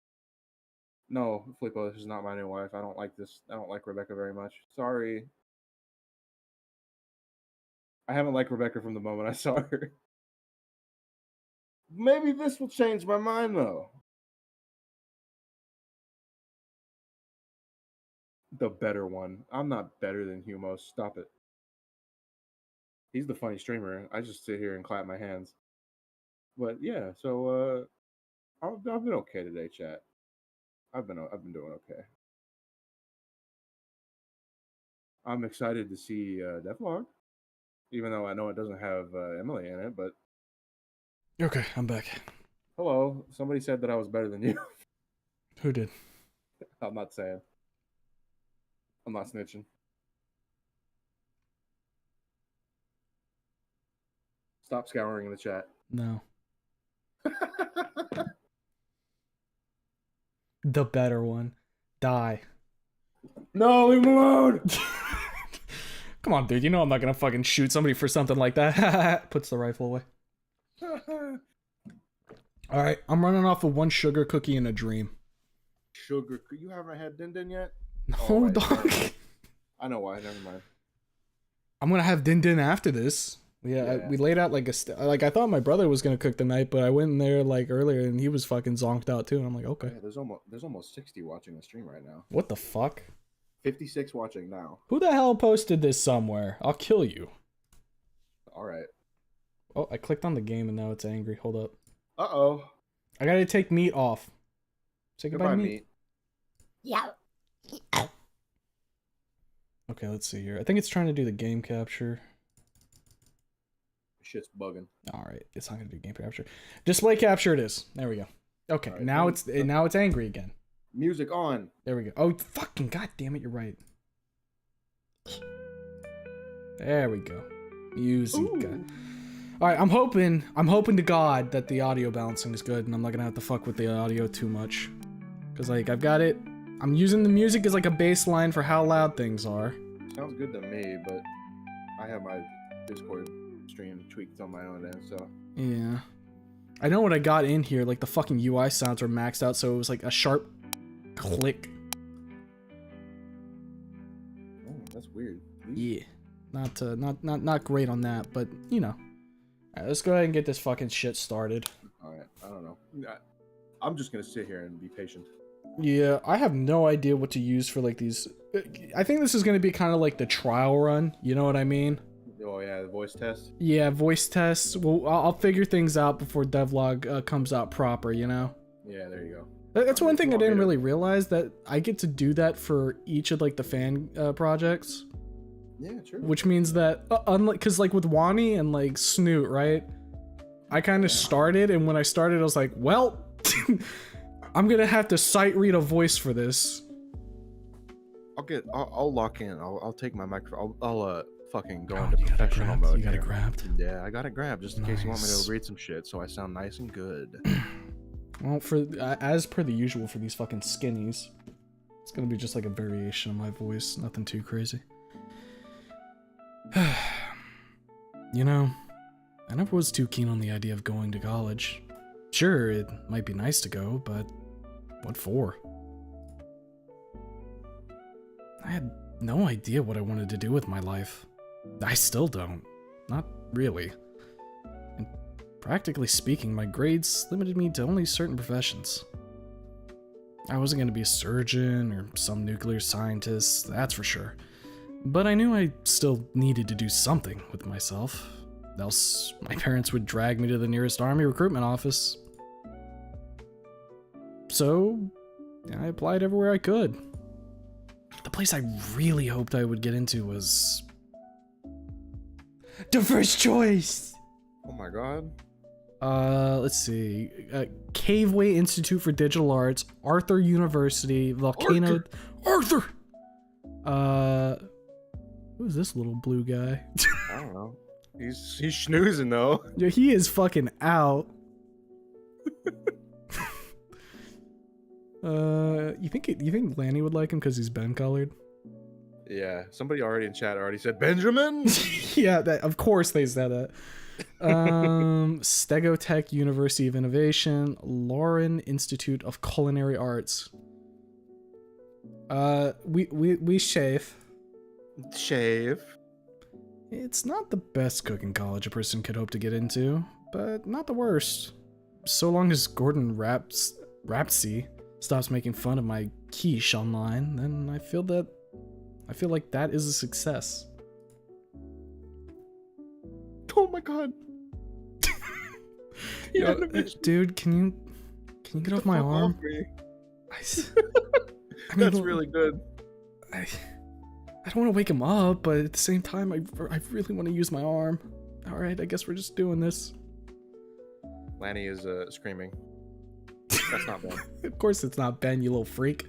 No, Flippo, this is not my new wife. I don't like this. I don't like Rebecca very much. Sorry. I haven't liked Rebecca from the moment I saw her. Maybe this will change my mind, though. The better one. I'm not better than Humos. Stop it. He's the funny streamer. I just sit here and clap my hands. But yeah, so I've been okay today, chat. I've been doing okay. I'm excited to see DevLog, even though I know it doesn't have Emily in it. But Okay, I'm back. hello, somebody said that I was better than you. Who did? I'm not saying. I'm not snitching. Stop scouring the chat. No. The better one. Die. No, leave him alone. Come on, dude. You know I'm not gonna fucking shoot somebody for something like that. Puts the rifle away. Alright, I'm running off of one sugar cookie and a dream. Sugar. You haven't had Din Din yet? No, Oh, wait, dog. I know why. Never mind. I'm gonna have din din after this. Yeah. We laid out like I thought my brother was gonna cook the night, but I went in there like earlier and he was fucking zonked out too. And I'm like, okay. Yeah, there's almost 60 watching the stream right now. What the fuck? 56 watching now. Who the hell posted this somewhere? I'll kill you. All right. Oh, I clicked on the game and now it's angry. Hold up. Uh-oh. I gotta take meat off. Say goodbye, Goodbye, meat. meat. Yeah. Okay, let's see here. I think it's trying to do the game capture. Shit's bugging. All right, it's not gonna do game capture. Display capture it is. There we go. Okay, Right, now it's angry again. Music on. There we go. Oh, fucking goddamn it! You're right. There we go. Music. All right, I'm hoping to God that the audio balancing is good, and I'm not gonna have to fuck with the audio too much, cause like I've got it. I'm using the music as like a baseline for how loud things are. Sounds good to me, but I have my Discord stream tweaked on my own end, so. Yeah. I know what I got in here, like the fucking UI sounds are maxed out, so it was like a sharp click. Oh, that's weird. Yeah. Not great on that, but you know. Alright, let's go ahead and get this fucking shit started. Alright, I don't know. I'm just gonna sit here and be patient. Yeah, I have no idea what to use for like these. I think this is gonna be kind of like the trial run, you know what I mean? Oh yeah, the voice test. Yeah, voice tests. Well, I'll figure things out before devlog comes out proper, you know? Yeah, there you go. That's one thing I didn't later. really realize, that I get to do that for each of like the fan projects. Yeah, true. Which means that, unlike, cause like with Wani and like Snoot, right? I kind of started, and when I started, I was like, well, I'm gonna have to sight read a voice for this. I'll lock in. I'll take my microphone. I'll fucking go Oh, into you got it professional grabbed? mode. You got it here. grabbed? Yeah, I got it grabbed just in case you want me Nice. to read some shit, so I sound nice and good. Well, for as per the usual for these fucking skinnies, it's gonna be just like a variation of my voice, nothing too crazy. You know, I never was too keen on the idea of going to college. Sure, it might be nice to go, but what for? I had no idea what I wanted to do with my life. I still don't. Not really. And practically speaking, my grades limited me to only certain professions. I wasn't going to be a surgeon or some nuclear scientist, that's for sure. But I knew I still needed to do something with myself. Else, my parents would drag me to the nearest army recruitment office. So, and I applied everywhere I could. The place I really hoped I would get into was the first choice. Oh my god. Let's see. Caveway Institute for Digital Arts, Arthur University, Volcano. Arthur. Who's this little blue guy? I don't know. He's schnoozing though. Yeah, he is fucking out. You think Lanny would like him because he's Ben colored? Yeah, somebody already in chat already said Benjamin. Yeah, of course they said that. Stegotech University of Innovation, Lauren Institute of Culinary Arts. We shave. Shave. It's not the best cooking college a person could hope to get into, but not the worst. So long as Gordon Rapsy stops making fun of my quiche online, then I feel like that is a success. Oh my god. Dude, can you get off my arm? I mean, That's really good. I don't want to wake him up, but at the same time, I really want to use my arm. All right, I guess we're just doing this. Lanny is screaming. That's not Ben. Of course it's not Ben, you little freak.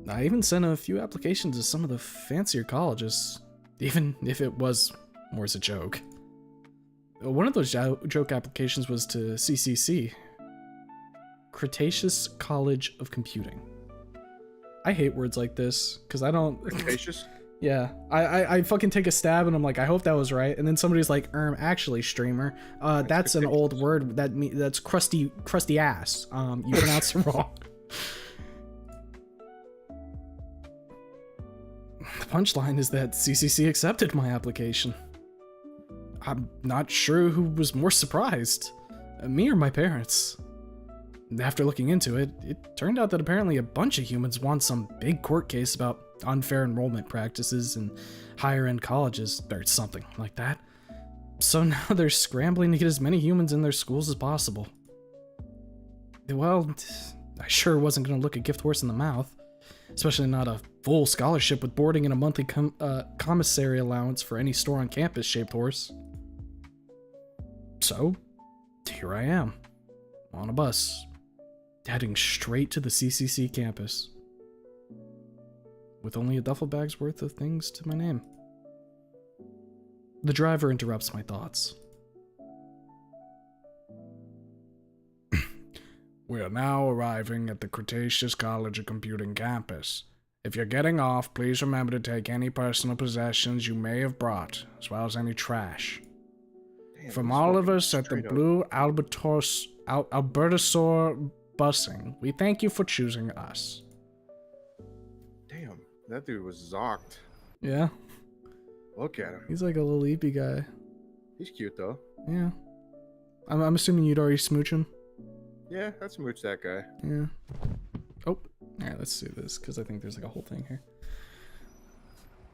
I even sent a few applications to some of the fancier colleges, even if it was more as a joke. One of those joke applications was to CCC, Cretaceous College of Computing. I hate words like this, because I don't... Cretaceous? Yeah, I fucking take a stab and I'm like, I hope that was right. And then somebody's like, actually, streamer, that's an old word that's crusty ass. You pronounced it wrong. The punchline is that CCC accepted my application. I'm not sure who was more surprised, me or my parents. After looking into it, it turned out that apparently a bunch of humans won some big court case about unfair enrollment practices in higher-end colleges, or something like that. So now they're scrambling to get as many humans in their schools as possible. Well, I sure wasn't going to look a gift horse in the mouth, especially not a full scholarship with boarding and a monthly commissary allowance for any store on campus shaped horse. So, here I am, on a bus, heading straight to the CCC campus, with only a duffel bag's worth of things to my name. The driver interrupts my thoughts. We are now arriving at the Cretaceous College of Computing campus. If you're getting off, please remember to take any personal possessions you may have brought, as well as any trash. Damn, From he's all of fucking us at the straight up. Blue Albertosaur busing, we thank you for choosing us. Damn, that dude was zocked. Yeah, Look at him. he's like a little eepy guy. He's cute though. Yeah. I'm assuming you'd already smooch him. Yeah, I'd smooch that guy. Yeah. Oh, alright, let's do this, because I think there's like a whole thing here.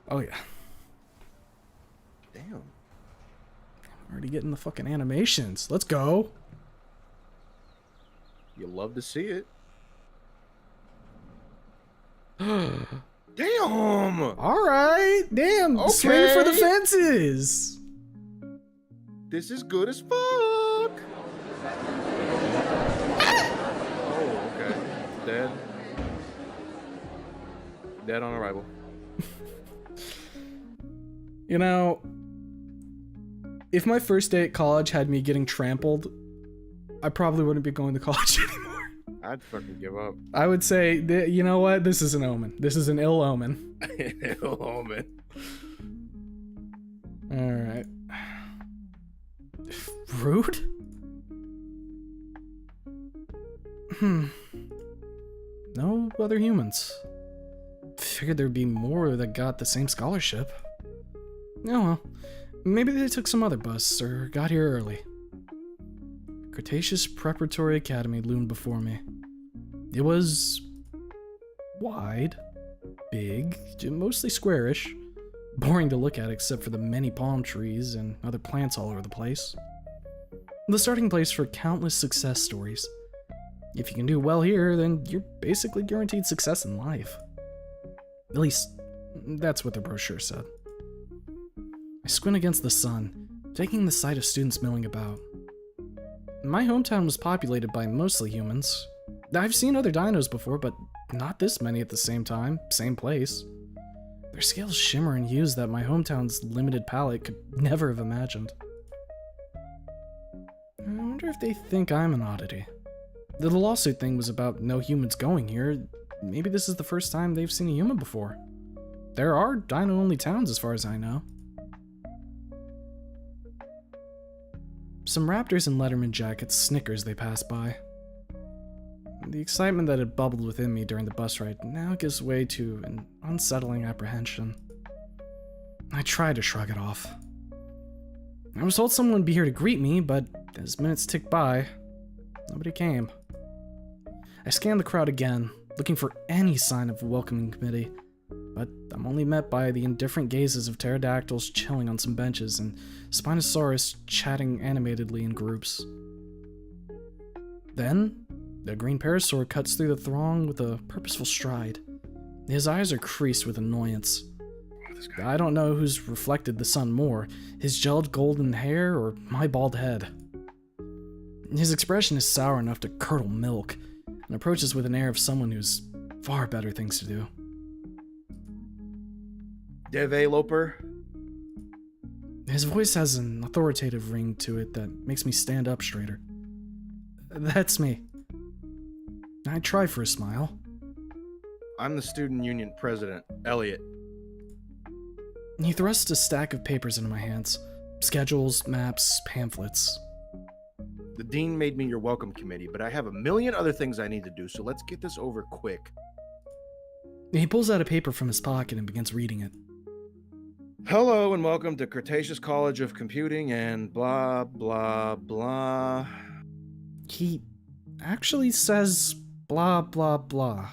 Oh yeah. Damn. Already getting the fucking animations. Let's go. You love to see it. Alright. Damn. Damn. Swing for the Okay. fences. This is good as fuck. Oh, okay. Dead. Dead on arrival. You know, if my first day at college had me getting trampled, I probably wouldn't be going to college anymore. I'd fucking give up. I would say, you know what? This is an omen. This is an ill omen. Oh man. Alright. Rude? No other humans. Figured there'd be more that got the same scholarship. Oh well. Maybe they took some other bus or got here early. Cretaceous Preparatory Academy loomed before me. It was wide, big, mostly squarish, boring to look at except for the many palm trees and other plants all over the place. The starting place for countless success stories. If you can do well here, then you're basically guaranteed success in life. At least, that's what the brochure said. I squint against the sun, taking the sight of students milling about. My hometown was populated by mostly humans. I've seen other dinos before, but not this many at the same time, same place. Their scales shimmer in hues that my hometown's limited palette could never have imagined. I wonder if they think I'm an oddity. The lawsuit thing was about no humans going here. Maybe this is the first time they've seen a human before. There are dino-only towns as far as I know. Some raptors in Letterman jackets snicker as they pass by. The excitement that had bubbled within me during the bus ride now gives way to an unsettling apprehension. I try to shrug it off. I was told someone would be here to greet me, but as minutes ticked by, nobody came. I scan the crowd again, looking for any sign of a welcoming committee, but I'm only met by the indifferent gazes of pterodactyls chilling on some benches and Spinosaurus chatting animatedly in groups. Then, the green parasaur cuts through the throng with a purposeful stride. His eyes are creased with annoyance. I don't know who's reflected the sun more, his gelled golden hair or my bald head. His expression is sour enough to curdle milk, and approaches with an air of someone who's far better things to do. Developer? His voice has an authoritative ring to it that makes me stand up straighter. That's me. I try for a smile. I'm the student union president, Elliot. He thrusts a stack of papers into my hands. Schedules, maps, pamphlets. The dean made me your welcome committee, but I have a million other things I need to do, so let's get this over quick. He pulls out a paper from his pocket and begins reading it. Hello and welcome to Cretaceous College of Computing and blah, blah, blah. He actually says blah, blah, blah.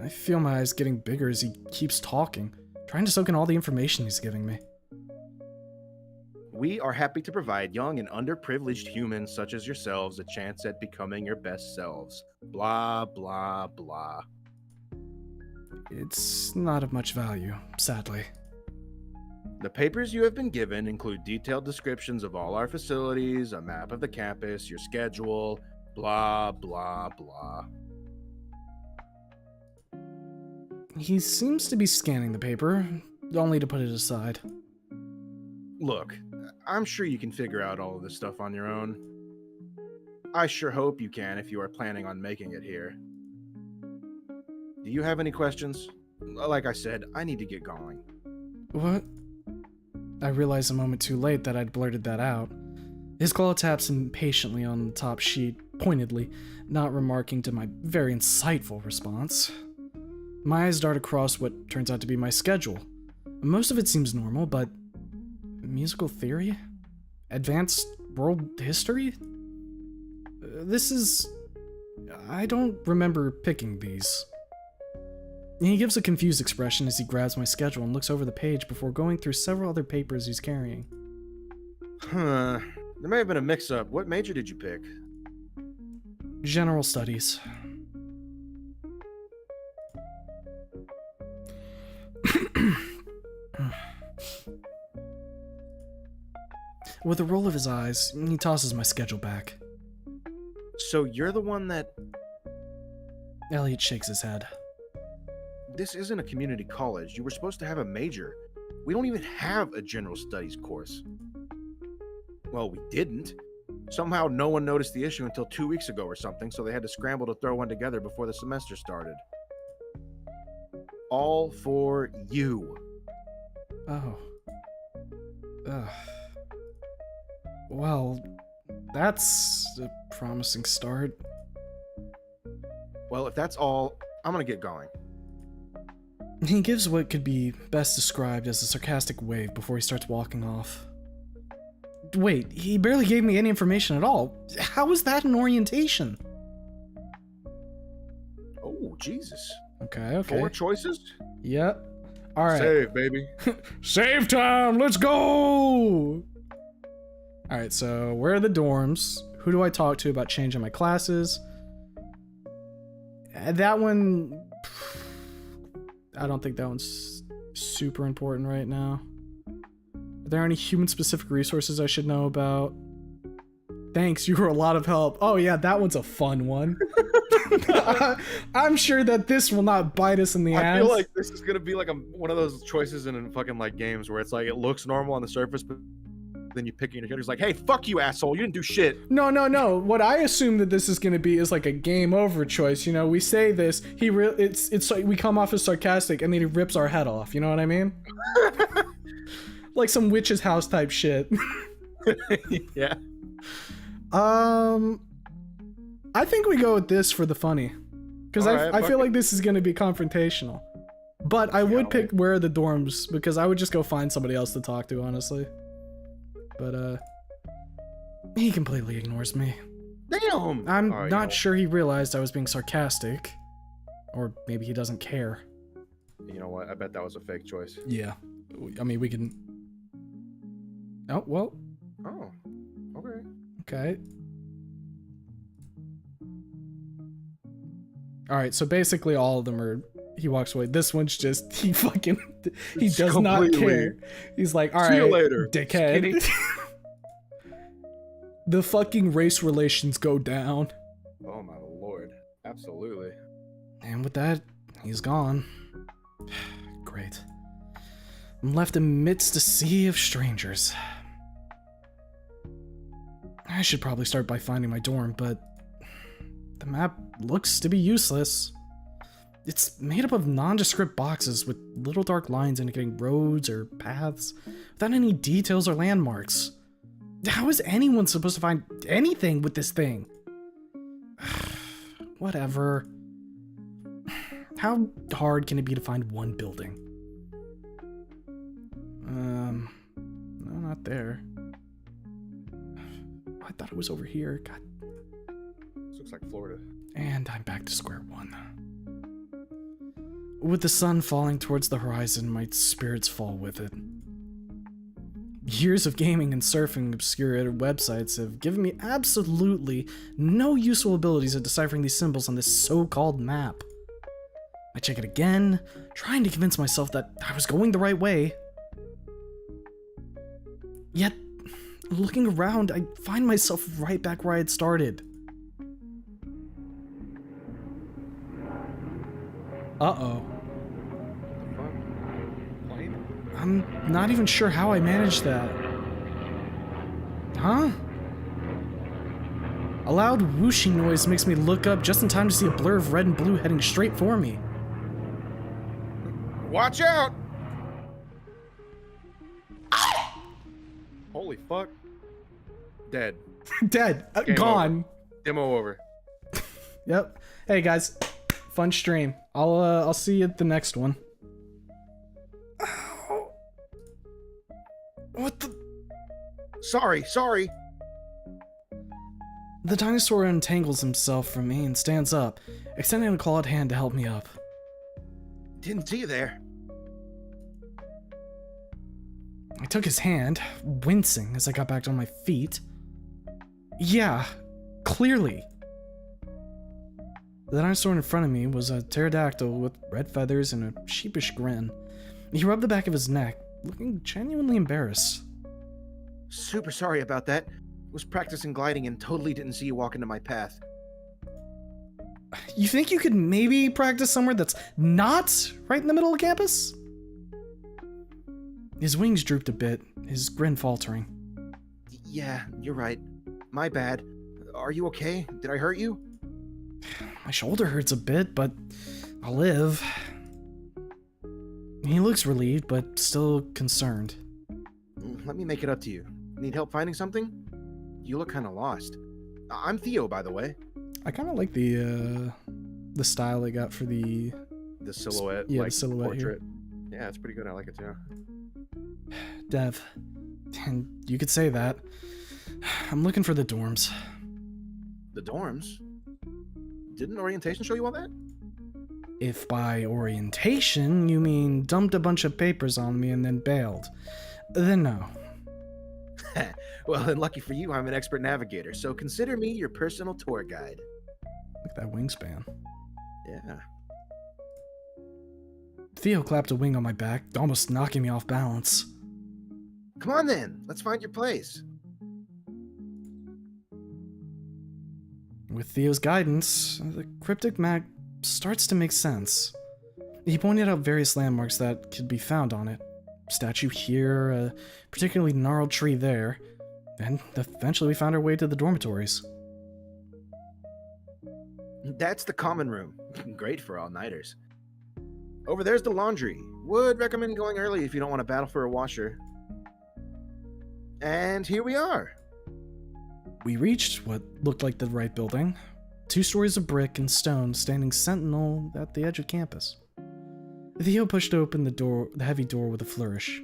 I feel my eyes getting bigger as he keeps talking, trying to soak in all the information he's giving me. We are happy to provide young and underprivileged humans such as yourselves a chance at becoming your best selves. Blah, blah, blah. It's not of much value, sadly. The papers you have been given include detailed descriptions of all our facilities, a map of the campus, your schedule, blah, blah, blah. He seems to be scanning the paper, only to put it aside. Look, I'm sure you can figure out all of this stuff on your own. I sure hope you can if you are planning on making it here. Do you have any questions? Like I said, I need to get going. What? I realized a moment too late that I'd blurted that out. His claw taps impatiently on the top sheet, pointedly, not remarking to my very insightful response. My eyes dart across what turns out to be my schedule. Most of it seems normal, but musical theory? Advanced world history? I don't remember picking these. He gives a confused expression as he grabs my schedule and looks over the page before going through several other papers he's carrying. Huh. There may have been a mix-up. What major did you pick? General studies. With a roll of his eyes, he tosses my schedule back. So you're the one that... Elliot shakes his head. This isn't a community college. You were supposed to have a major. We don't even have a general studies course. Well, we didn't. Somehow no one noticed the issue until 2 weeks ago or something, so they had to scramble to throw one together before the semester started. All for you. Oh. Ugh. Well, that's a promising start. Well, if that's all, I'm gonna get going. He gives what could be best described as a sarcastic wave before he starts walking off. Wait, he barely gave me any information at all. How is that an orientation? Oh, Jesus. Okay. 4 choices? Yep. Alright. Save, baby. Save time! Let's go! Alright, so where are the dorms? Who do I talk to about changing my classes? That one, I don't think that one's super important right now. Are there any human-specific resources I should know about? Thanks, you were a lot of help. Oh yeah, that one's a fun one. I'm sure that this will not bite us in the ass. I feel like this is gonna be like one of those choices in fucking like games where it's like it looks normal on the surface, but then you pick your character's like, hey, fuck you, asshole, you didn't do shit. No. What I assume that this is gonna be is like a game over choice. You know, we say this, it's like we come off as sarcastic, and then he rips our head off. You know what I mean? Like some witch's house type shit. Yeah. I think we go with this for the funny, because I feel like this is gonna be confrontational. But I would pick where are the dorms, because I would just go find somebody else to talk to, honestly. But he completely ignores me. Damn. I'm not sure he realized I was being sarcastic, or maybe he doesn't care. You know what? I bet that was a fake choice. Yeah, I mean we can. Oh well. Oh. Okay. Okay. All right, so basically all of them are, he walks away. This one's just, he does not care. He's like, all right, see you later, dickhead. The fucking race relations go down. Oh my lord. Absolutely. And with that, he's gone. Great. I'm left amidst a sea of strangers. I should probably start by finding my dorm, but the map looks to be useless. It's made up of nondescript boxes with little dark lines indicating roads or paths, without any details or landmarks. How is anyone supposed to find anything with this thing? Whatever. How hard can it be to find one building? No, not there. I thought it was over here. God. This looks like Florida. And I'm back to square one. With the sun falling towards the horizon, my spirits fall with it. Years of gaming and surfing obscure websites have given me absolutely no useful abilities at deciphering these symbols on this so-called map. I check it again, trying to convince myself that I was going the right way. Yet, looking around, I find myself right back where I had started. Uh-oh. I'm not even sure how I managed that. Huh? A loud whooshing noise makes me look up just in time to see a blur of red and blue heading straight for me. Watch out! Holy fuck. Dead. Dead. Game Gone. over. Demo over. Yep. Hey guys, fun stream. I'll see you at the next one. Ow. What the? Sorry. The dinosaur untangles himself from me and stands up, extending a clawed hand to help me up. Didn't see you there. I took his hand, wincing as I got back on my feet. Yeah, clearly. The dinosaur in front of me was a pterodactyl with red feathers and a sheepish grin. He rubbed the back of his neck, looking genuinely embarrassed. Super sorry about that. Was practicing gliding and totally didn't see you walk into my path. You think you could maybe practice somewhere that's not right in the middle of campus? His wings drooped a bit, his grin faltering. Yeah, you're right. My bad. Are you okay? Did I hurt you? My shoulder hurts a bit, but I'll live. He looks relieved, but still concerned. Let me make it up to you. Need help finding something? You look kind of lost. I'm Theo, by the way. I kind of like the style they got for the silhouette. Yeah, like, the silhouette portrait. Yeah, it's pretty good. I like it too. Dev, and you could say that. I'm looking for the dorms. The dorms? Didn't orientation show you all that? If by orientation you mean dumped a bunch of papers on me and then bailed, then no. Well, then lucky for you, I'm an expert navigator, so consider me your personal tour guide. Look at that wingspan. Yeah. Theo clapped a wing on my back, almost knocking me off balance. Come on then, let's find your place. With Theo's guidance, the cryptic map starts to make sense. He pointed out various landmarks that could be found on it. Statue here, a particularly gnarled tree there, and eventually we found our way to the dormitories. That's the common room. Great for all-nighters. Over there's the laundry. Would recommend going early if you don't want to battle for a washer. And here we are. We reached what looked like the right building. 2 stories of brick and stone standing sentinel at the edge of campus. Theo pushed open the heavy door with a flourish.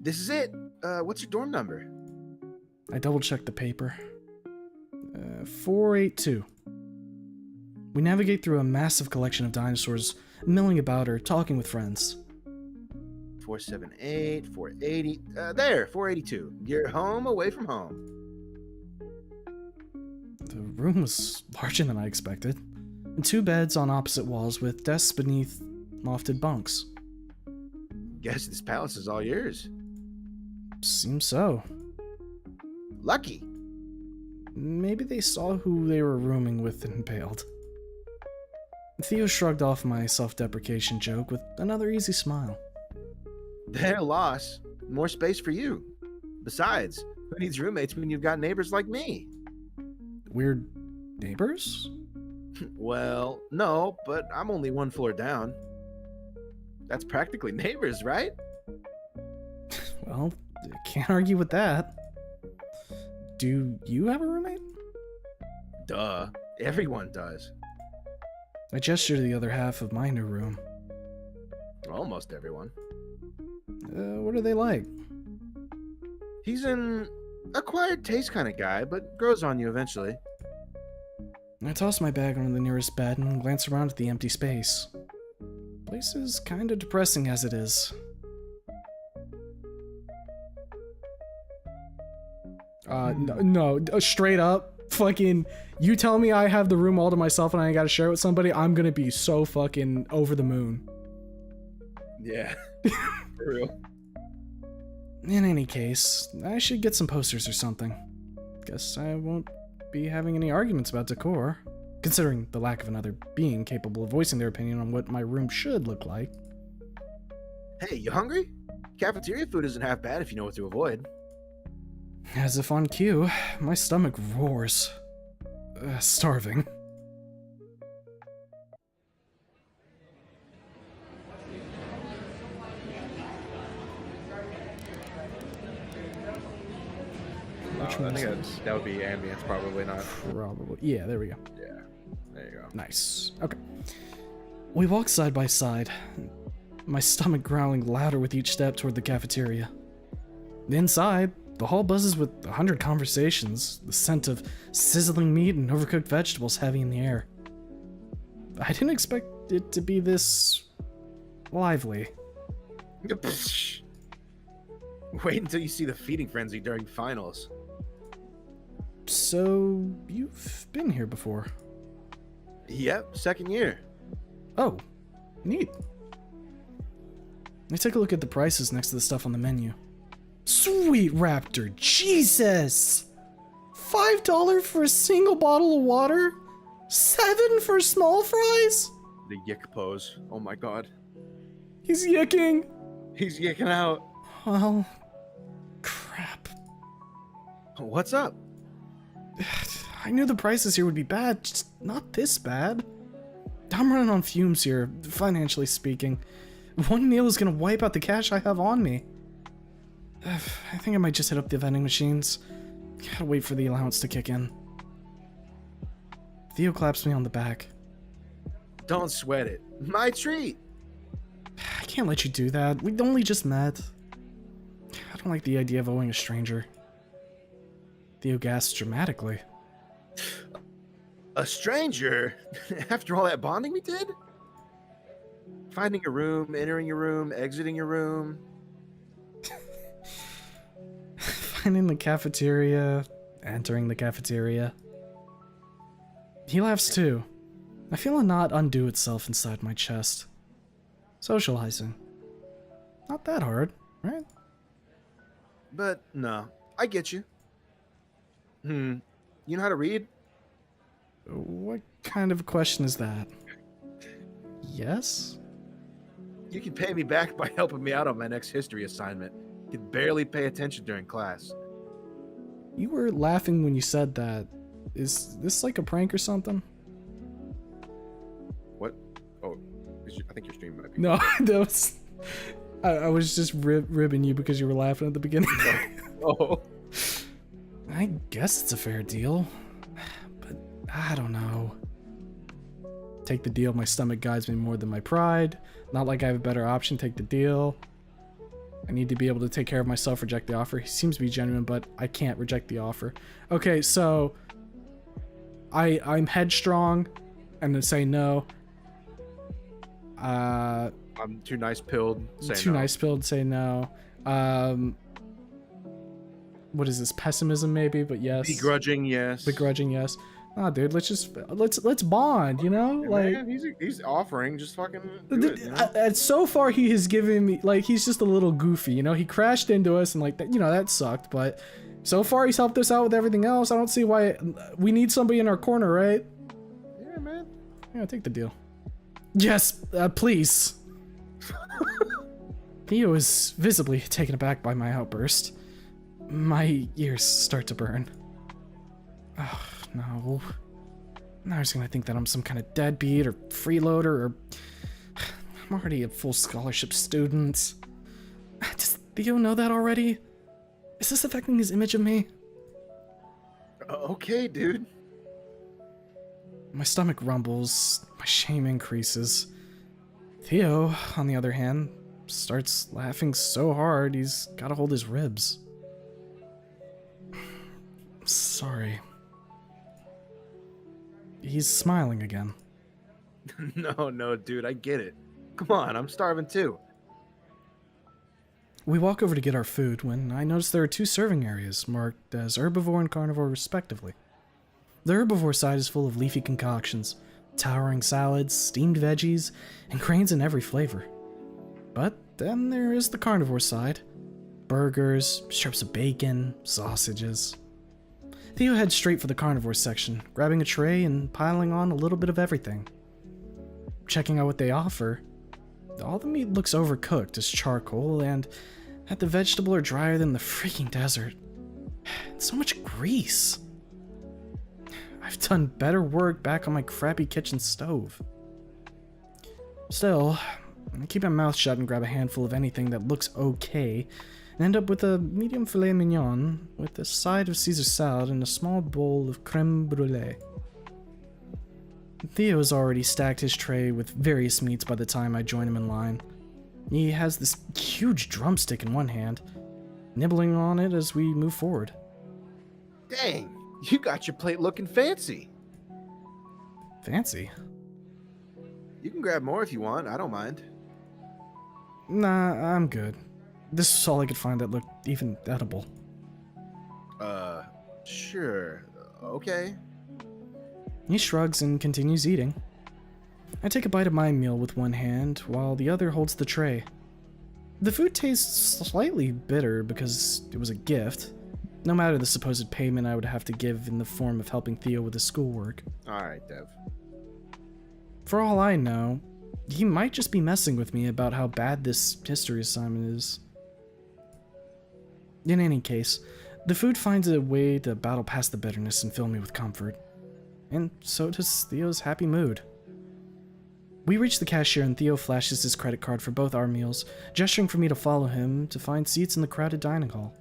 This is it. What's your dorm number? I double-checked the paper. 482. We navigate through a massive collection of dinosaurs, milling about or talking with friends. 478, 480. There, 482. You're home away from home. The room was larger than I expected. 2 beds on opposite walls with desks beneath lofted bunks. Guess this palace is all yours. Seems so. Lucky. Maybe they saw who they were rooming with and bailed. Theo shrugged off my self-deprecation joke with another easy smile. Their loss. More space for you. Besides, who needs roommates when you've got neighbors like me? Weird neighbors? Well, no, but I'm only 1 floor down. That's practically neighbors, right? Well, can't argue with that. Do you have a roommate? Duh. Everyone does. I gestured to the other half of my new room. Almost everyone. What are they like? He's an acquired taste kind of guy, but grows on you eventually. I tossed my bag onto the nearest bed and glanced around at the empty space. Place is kinda depressing as it is. No, straight up, fucking, you tell me I have the room all to myself and I gotta share it with somebody, I'm gonna be so fucking over the moon. Yeah. For real. In any case, I should get some posters or something. Guess I won't be having any arguments about decor, considering the lack of another being capable of voicing their opinion on what my room should look like. Hey, you hungry? Cafeteria food isn't half bad if you know what to avoid. As if on cue, my stomach roars. Starving. I think that would be ambience, probably not. Probably. Yeah, there we go. Yeah, there you go. Nice. Okay. We walk side by side, my stomach growling louder with each step toward the cafeteria. Inside, the hall buzzes with 100 conversations, the scent of sizzling meat and overcooked vegetables heavy in the air. I didn't expect it to be this lively. Wait until you see the feeding frenzy during finals. So, you've been here before? Yep, 2nd year. Oh, neat. I take a look at the prices next to the stuff on the menu. Sweet Raptor, Jesus! $5 for a single bottle of water? $7 for small fries? The yick pose. Oh my god. He's yicking. He's yicking out. Well, crap. What's up? I knew the prices here would be bad, just not this bad. I'm running on fumes here, financially speaking. One meal is gonna wipe out the cash I have on me. I think I might just hit up the vending machines. Gotta wait for the allowance to kick in. Theo claps me on the back. Don't sweat it. My treat. I can't let you do that. We only just met. I don't like the idea of owing a stranger. Theo gasps dramatically. A stranger? After all that bonding we did? Finding a room, entering your room, exiting your room. finding the cafeteria, entering the cafeteria. He laughs too. I feel a knot undo itself inside my chest. Socializing. Not that hard, right? But no, I get you. You know how to read? What kind of a question is that? Yes? You can pay me back by helping me out on my next history assignment. You can barely pay attention during class. You were laughing when you said that. Is this like a prank or something? What? Oh, I think your stream might be. No, that was... I was just ribbing you because you were laughing at the beginning. Oh. I guess it's a fair deal. But I don't know. Take the deal, my stomach guides me more than my pride. Not like I have a better option, take the deal. I need to be able to take care of myself, reject the offer. He seems to be genuine, but I can't reject the offer. Okay, so... I'm headstrong, and to say no. I'm too nice pilled. Too nice pilled, say no. What is this? Pessimism, maybe, but yes. Begrudging, yes. Begrudging, yes. Nah, dude, let's bond, you know? Hey, like, man, he's offering, just fucking do it, you know? So far he has given me, like, he's just a little goofy, you know? He crashed into us and, like, that, you know, that sucked, but so far he's helped us out with everything else. I don't see why we need somebody in our corner, right? Yeah, man. Yeah, take the deal. Yes, please. Theo is visibly taken aback by my outburst. My ears start to burn. Oh, no. Now he's gonna think that I'm some kind of deadbeat or freeloader or... I'm already a full scholarship student. Does Theo know that already? Is this affecting his image of me? Okay, dude. My stomach rumbles, my shame increases. Theo, on the other hand, starts laughing so hard he's gotta hold his ribs. Sorry. He's smiling again. No, dude, I get it. Come on, I'm starving too. We walk over to get our food when I notice there are two serving areas marked as herbivore and carnivore respectively. The herbivore side is full of leafy concoctions, towering salads, steamed veggies, and grains in every flavor. But then there is the carnivore side. Burgers, strips of bacon, sausages. Theo heads straight for the carnivore section, grabbing a tray and piling on a little bit of everything. Checking out what they offer, all the meat looks overcooked as charcoal, and that the vegetable are drier than the freaking desert. And so much grease. I've done better work back on my crappy kitchen stove. Still, I keep my mouth shut and grab a handful of anything that looks okay, and end up with a medium filet mignon with a side of Caesar salad and a small bowl of creme brulee. Theo has already stacked his tray with various meats by the time I join him in line. He has this huge drumstick in one hand, nibbling on it as we move forward. Dang, you got your plate looking fancy. Fancy? You can grab more if you want, I don't mind. Nah, I'm good. This is all I could find that looked even edible. Sure. Okay. He shrugs and continues eating. I take a bite of my meal with one hand, while the other holds the tray. The food tastes slightly bitter because it was a gift, no matter the supposed payment I would have to give in the form of helping Theo with his schoolwork. Alright, Dev. For all I know, he might just be messing with me about how bad this history assignment is. In any case, the food finds a way to battle past the bitterness and fill me with comfort. And so does Theo's happy mood. We reach the cashier and Theo flashes his credit card for both our meals, gesturing for me to follow him to find seats in the crowded dining hall.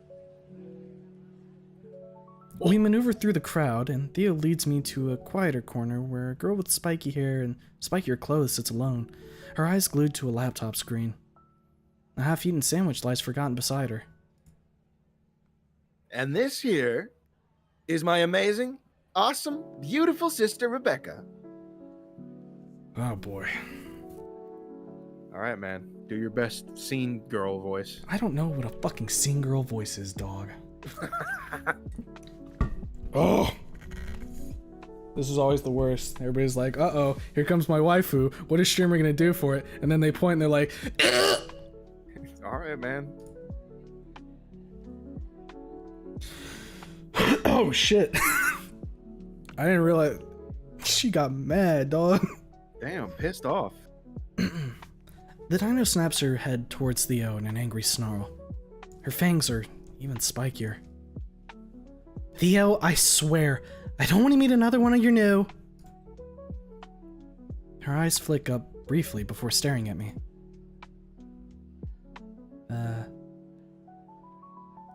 We maneuver through the crowd, and Theo leads me to a quieter corner where a girl with spiky hair and spikier clothes sits alone, her eyes glued to a laptop screen. A half-eaten sandwich lies forgotten beside her. And this here is my amazing, awesome, beautiful sister, Rebecca. Oh boy. Alright, man. Do your best scene girl voice. I don't know what a fucking scene girl voice is, dog. Oh. This is always the worst. Everybody's like, uh-oh, here comes my waifu. What is streamer gonna do for it? And then they point and they're like, All right, man. oh shit. I didn't realize she got mad, dog. Damn, pissed off. The dino snaps her head towards Theo in an angry snarl. Her fangs are even spikier. Theo, I swear, I don't want to meet another one of your new... Her eyes flick up briefly before staring at me.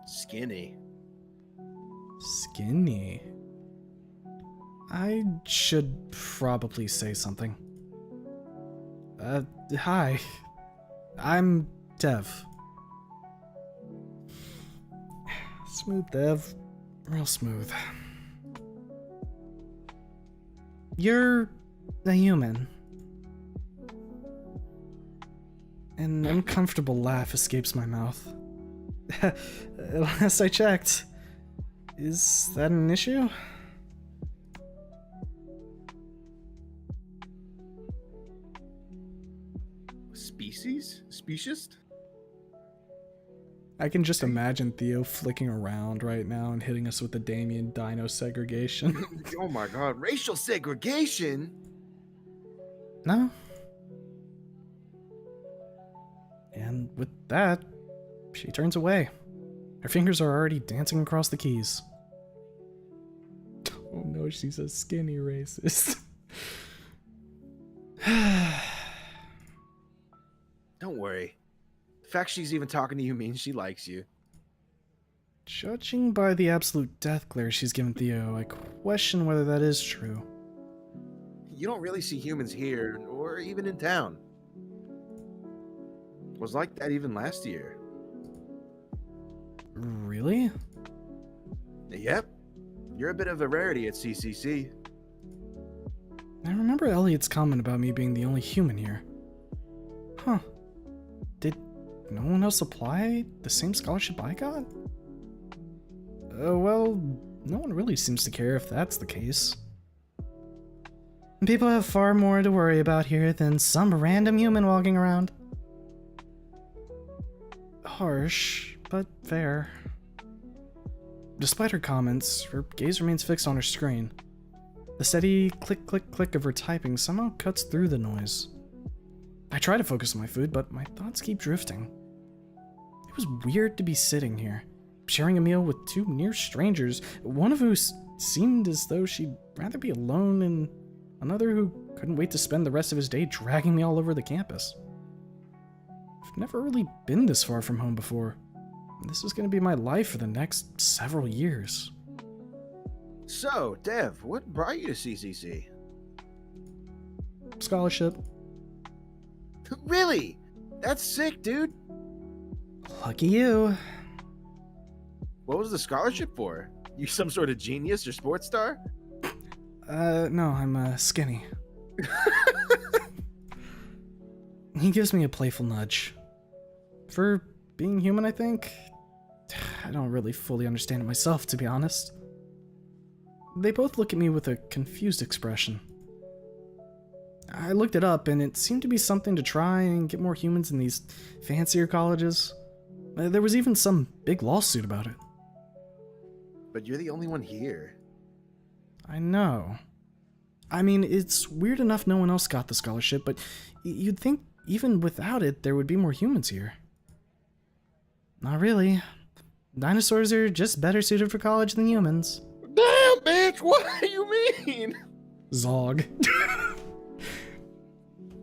Skinny. Skinny. I should probably say something. Hi. I'm Dev. Smooth, Dev. Real smooth. You're a human. An uncomfortable laugh escapes my mouth. Last I checked. Is that an issue? Speciesist? I can just imagine Theo flicking around right now and hitting us with the Damien dino segregation. Oh my god, racial segregation? No. And with that, she turns away. Her fingers are already dancing across the keys. Oh no, she's a skinny racist. Don't worry. The fact she's even talking to you means she likes you. Judging by the absolute death glare she's given Theo, I question whether that is true. You don't really see humans here, or even in town. It was like that even last year. Really? Yep. You're a bit of a rarity at CCC. I remember Elliot's comment about me being the only human here. Huh. Did no one else apply the same scholarship I got? Well, no one really seems to care if that's the case. People have far more to worry about here than some random human walking around. Harsh, but fair. Despite her comments, her gaze remains fixed on her screen. The steady click, click, click of her typing somehow cuts through the noise. I try to focus on my food, but my thoughts keep drifting. It was weird to be sitting here, sharing a meal with two near strangers, one of who seemed as though she'd rather be alone, and another who couldn't wait to spend the rest of his day dragging me all over the campus. I've never really been this far from home before. This is going to be my life for the next several years. So, Dev, what brought you to CCC? Scholarship. Really? That's sick, dude. Lucky you. What was the scholarship for? You some sort of genius or sports star? No, I'm skinny. He gives me a playful nudge. For being human, I think. I don't really fully understand it myself, to be honest. They both look at me with a confused expression. I looked it up, and it seemed to be something to try and get more humans in these fancier colleges. There was even some big lawsuit about it. But you're the only one here. I know. I mean, it's weird enough no one else got the scholarship, but you'd think even without it, there would be more humans here. Not really. Dinosaurs are just better suited for college than humans. Damn, bitch! What do you mean? Zog.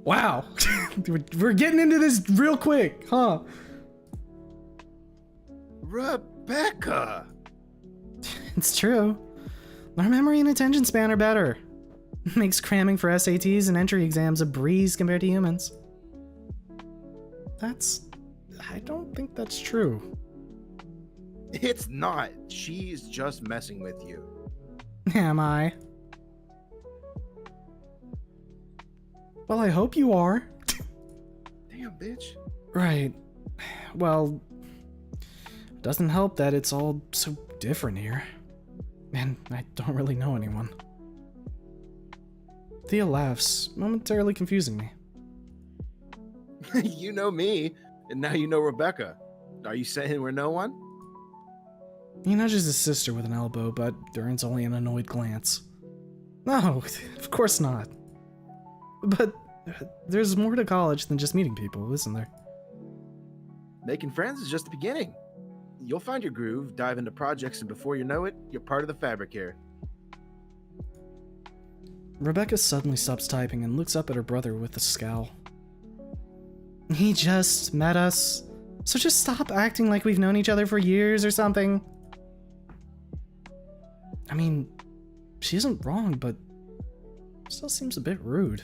Wow. We're getting into this real quick, huh? Rebecca! It's true. Our memory and attention span are better. Makes cramming for SATs and entry exams a breeze compared to humans. I don't think that's true. It's not. She's just messing with you. Am I? Well, I hope you are. Damn, bitch. Right. Well, Doesn't help that it's all so different here. And I don't really know anyone. Thea laughs, momentarily confusing me. You know me, and now you know Rebecca. Are you saying we're no one? He nudges his sister with an elbow, but earns only an annoyed glance. No, of course not. But there's more to college than just meeting people, isn't there? Making friends is just the beginning. You'll find your groove, dive into projects, and before you know it, you're part of the fabric here. Rebecca suddenly stops typing and looks up at her brother with a scowl. He just met us, so just stop acting like we've known each other for years or something. I mean, she isn't wrong, but still seems a bit rude.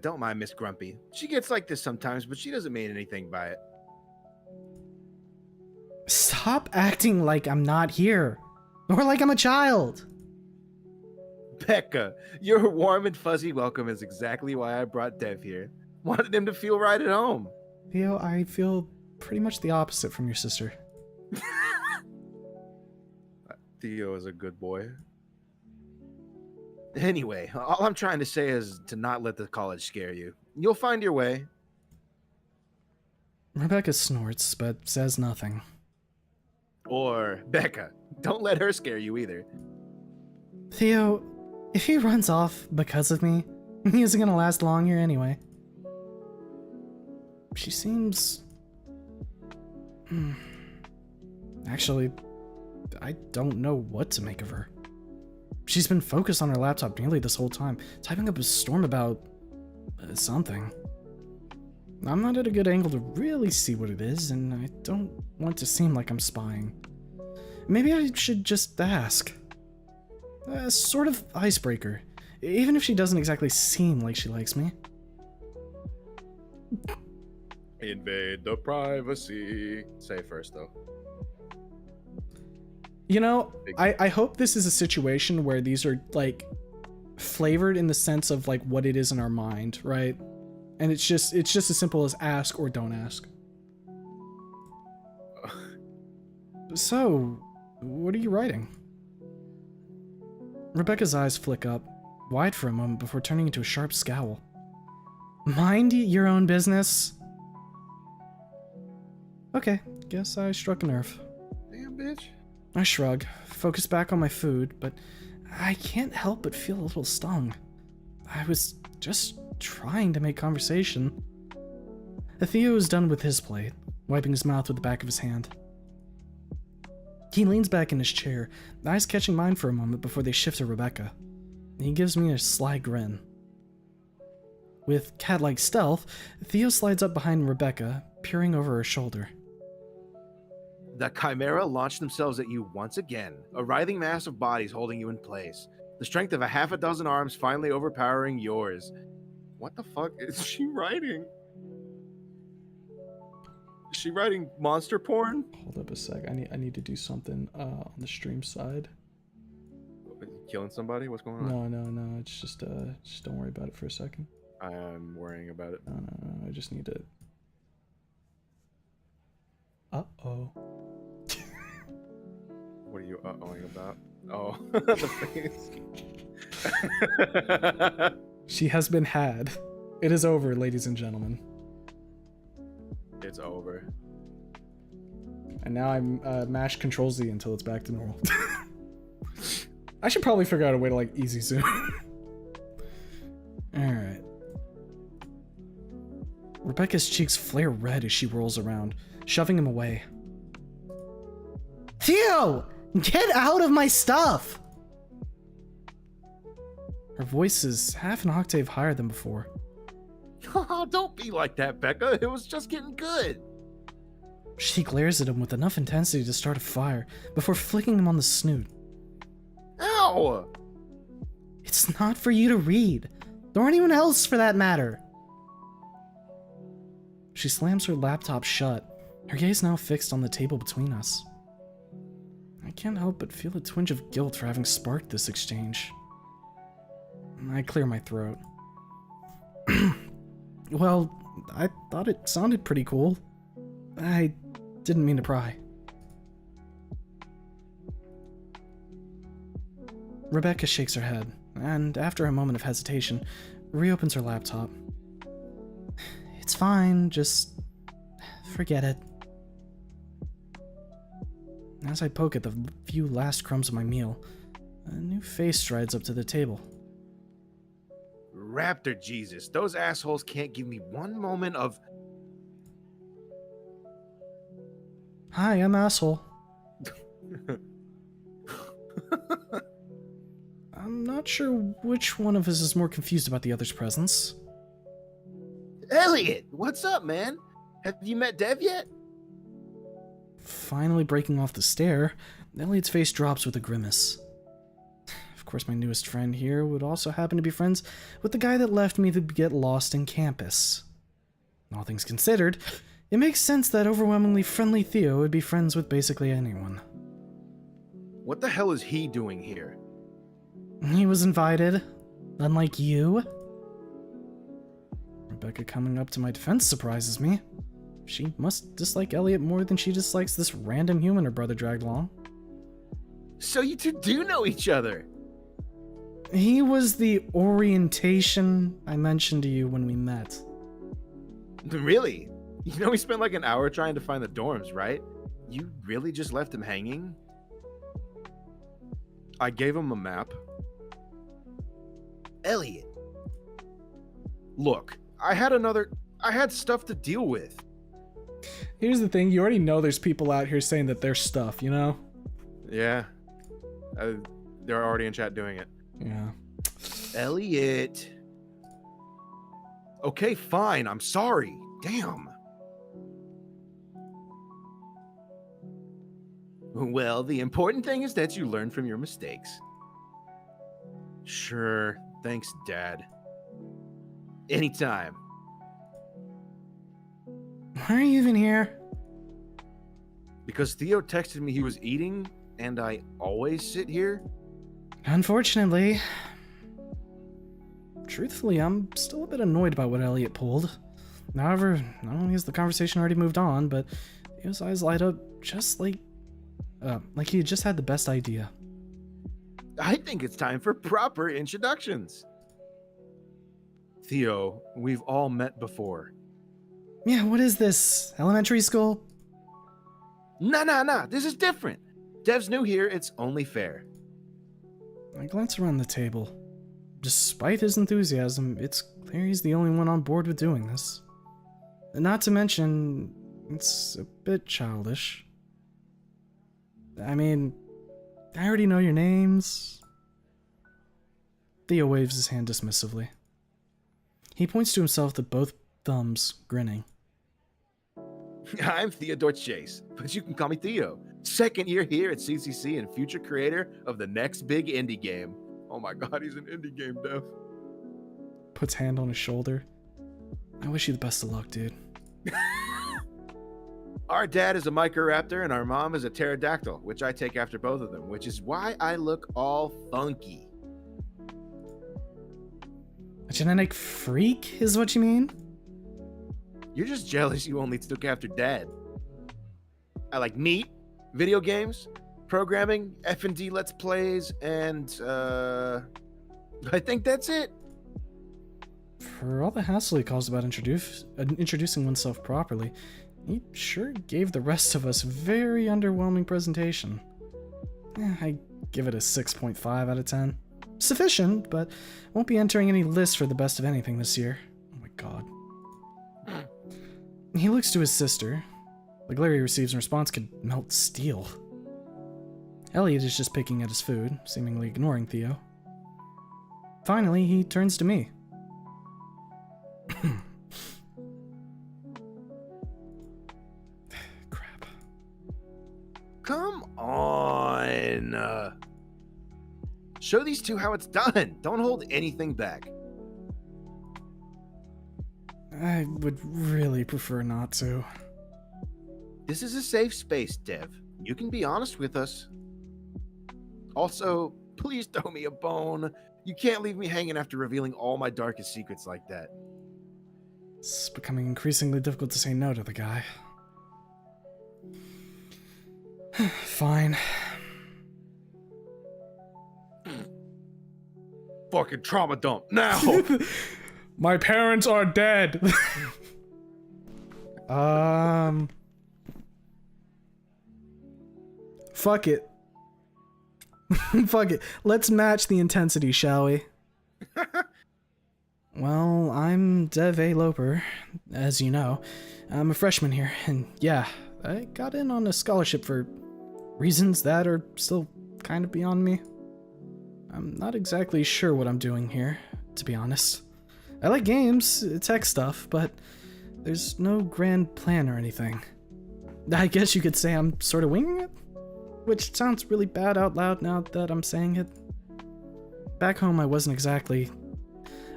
Don't mind Miss Grumpy. She gets like this sometimes, but she doesn't mean anything by it. Stop acting like I'm not here, or like I'm a child. Becca, your warm and fuzzy welcome is exactly why I brought Dev here. Wanted him to feel right at home. Theo, I feel pretty much the opposite from your sister. Theo is a good boy. Anyway, all I'm trying to say is to not let the college scare you. You'll find your way. Rebecca snorts, but says nothing. Or, Becca, don't let her scare you either. Theo, if he runs off because of me, he isn't gonna last long here anyway. She seems... Actually, I don't know what to make of her. She's been focused on her laptop nearly this whole time, typing up a storm about... something. I'm not at a good angle to really see what it is, and I don't want to seem like I'm spying. Maybe I should just ask. A sort of icebreaker, even if she doesn't exactly seem like she likes me. Invade the privacy. Say first, though. You know, I hope this is a situation where these are, like, flavored in the sense of, like, what it is in our mind, right? And it's just as simple as ask or don't ask. So, what are you writing? Rebecca's eyes flick up, wide for a moment before turning into a sharp scowl. Mind your own business? Okay, guess I struck a nerve. Damn, bitch. I shrug, focus back on my food, but I can't help but feel a little stung. I was just trying to make conversation. Theo is done with his plate, wiping his mouth with the back of his hand. He leans back in his chair, eyes catching mine for a moment before they shift to Rebecca. He gives me a sly grin. With cat-like stealth, Theo slides up behind Rebecca, peering over her shoulder. The Chimera launched themselves at you once again, a writhing mass of bodies holding you in place. The strength of a half a dozen arms finally overpowering yours. What the fuck is she writing? Is she writing monster porn? Hold up a sec. I need to do something on the stream side. Killing somebody? What's going on? No. It's just don't worry about it for a second. I'm worrying about it. No. I just need to. Uh-oh. What are you uh-ohing about? Oh, the face. She has been had. It is over, ladies and gentlemen. It's over. And now I'm mash Control Z until it's back to normal. I should probably figure out a way to like easy zoom. Alright. Rebecca's cheeks flare red as she rolls around, shoving him away. Theo! Get out of my stuff! Her voice is half an octave higher than before. Oh, don't be like that, Becca. It was just getting good. She glares at him with enough intensity to start a fire before flicking him on the snoot. Ow! It's not for you to read, or anyone else for that matter. She slams her laptop shut, her gaze now fixed on the table between us. I can't help but feel a twinge of guilt for having sparked this exchange. I clear my throat. Well, I thought it sounded pretty cool. I Didn't mean to pry. Rebecca shakes her head, and after a moment of hesitation, reopens her laptop. It's fine, just forget it. As I poke at the few last crumbs of my meal, a new face strides up to the table. Raptor Jesus, those assholes can't give me one moment of... Hi, I'm asshole. I'm not sure which one of us is more confused about the other's presence. Elliot, what's up, man? Have you met Dev yet? Finally breaking off the stare, Elliot's face drops with a grimace. Of course, my newest friend here would also happen to be friends with the guy that left me to get lost in campus. All things considered, it makes sense that overwhelmingly friendly Theo would be friends with basically anyone. What the hell is he doing here? He was invited, unlike you. Rebecca coming up to my defense surprises me. She must dislike Elliot more than she dislikes this random human her brother dragged along. So you two do know each other? He was the orientation I mentioned to you when we met. Really? You know we spent like an hour trying to find the dorms, right? You really just left him hanging? I gave him a map. Elliot. Look, I had stuff to deal with. Here's the thing, you already know there's people out here saying that they're stuff, you know? Yeah. They're already in chat doing it. Yeah. Elliot. Okay, fine. I'm sorry. Damn. Well, the important thing is that you learn from your mistakes. Sure. Thanks, Dad. Anytime. Why are you even here? Because Theo texted me he was eating, and I always sit here. Unfortunately. Truthfully, I'm still a bit annoyed about what Elliot pulled. However, not only has the conversation already moved on, but Theo's eyes light up just like he had just had the best idea. I think it's time for proper introductions. Theo, we've all met before. Yeah, what is this? Elementary school? Nah. This is different. Dev's new here. It's only fair. I glance around the table. Despite his enthusiasm, it's clear he's the only one on board with doing this. Not to mention, it's a bit childish. I mean, I already know your names. Theo waves his hand dismissively. He points to himself with both thumbs, grinning. I'm Theodore Chase, but you can call me Theo. Second year here at CCC and future creator of the next big indie game. Oh my god, he's an indie game dev. Puts hand on his shoulder. I wish you the best of luck, dude. Our dad is a Microraptor and our mom is a pterodactyl, which I take after both of them, which is why I look all funky. A genetic freak is what you mean? You're just jealous you only took after dad. I like meat, video games, programming, F&D Let's Plays, and I think that's it. For all the hassle he caused about introducing oneself properly, he sure gave the rest of us a very underwhelming presentation. I give it a 6.5 out of 10. Sufficient, but won't be entering any list for the best of anything this year. Oh my god. He looks to his sister. The glare he receives in response could melt steel. Elliot is just picking at his food, seemingly ignoring Theo. Finally, he turns to me. Crap. Come on. Show these two how it's done. Don't hold anything back. I would really prefer not to. This is a safe space, Dev. You can be honest with us. Also, please throw me a bone. You can't leave me hanging after revealing all my darkest secrets like that. It's becoming increasingly difficult to say no to the guy. Fine. Fucking trauma dump now. My parents are dead. Fuck it. Fuck it. Let's match the intensity, shall we? Well, I'm Dev A. Loper, as you know. I'm a freshman here, and yeah, I got in on a scholarship for reasons that are still kind of beyond me. I'm not exactly sure what I'm doing here, to be honest. I like games, tech stuff, but there's no grand plan or anything. I guess you could say I'm sort of winging it, which sounds really bad out loud now that I'm saying it. Back home, I wasn't exactly...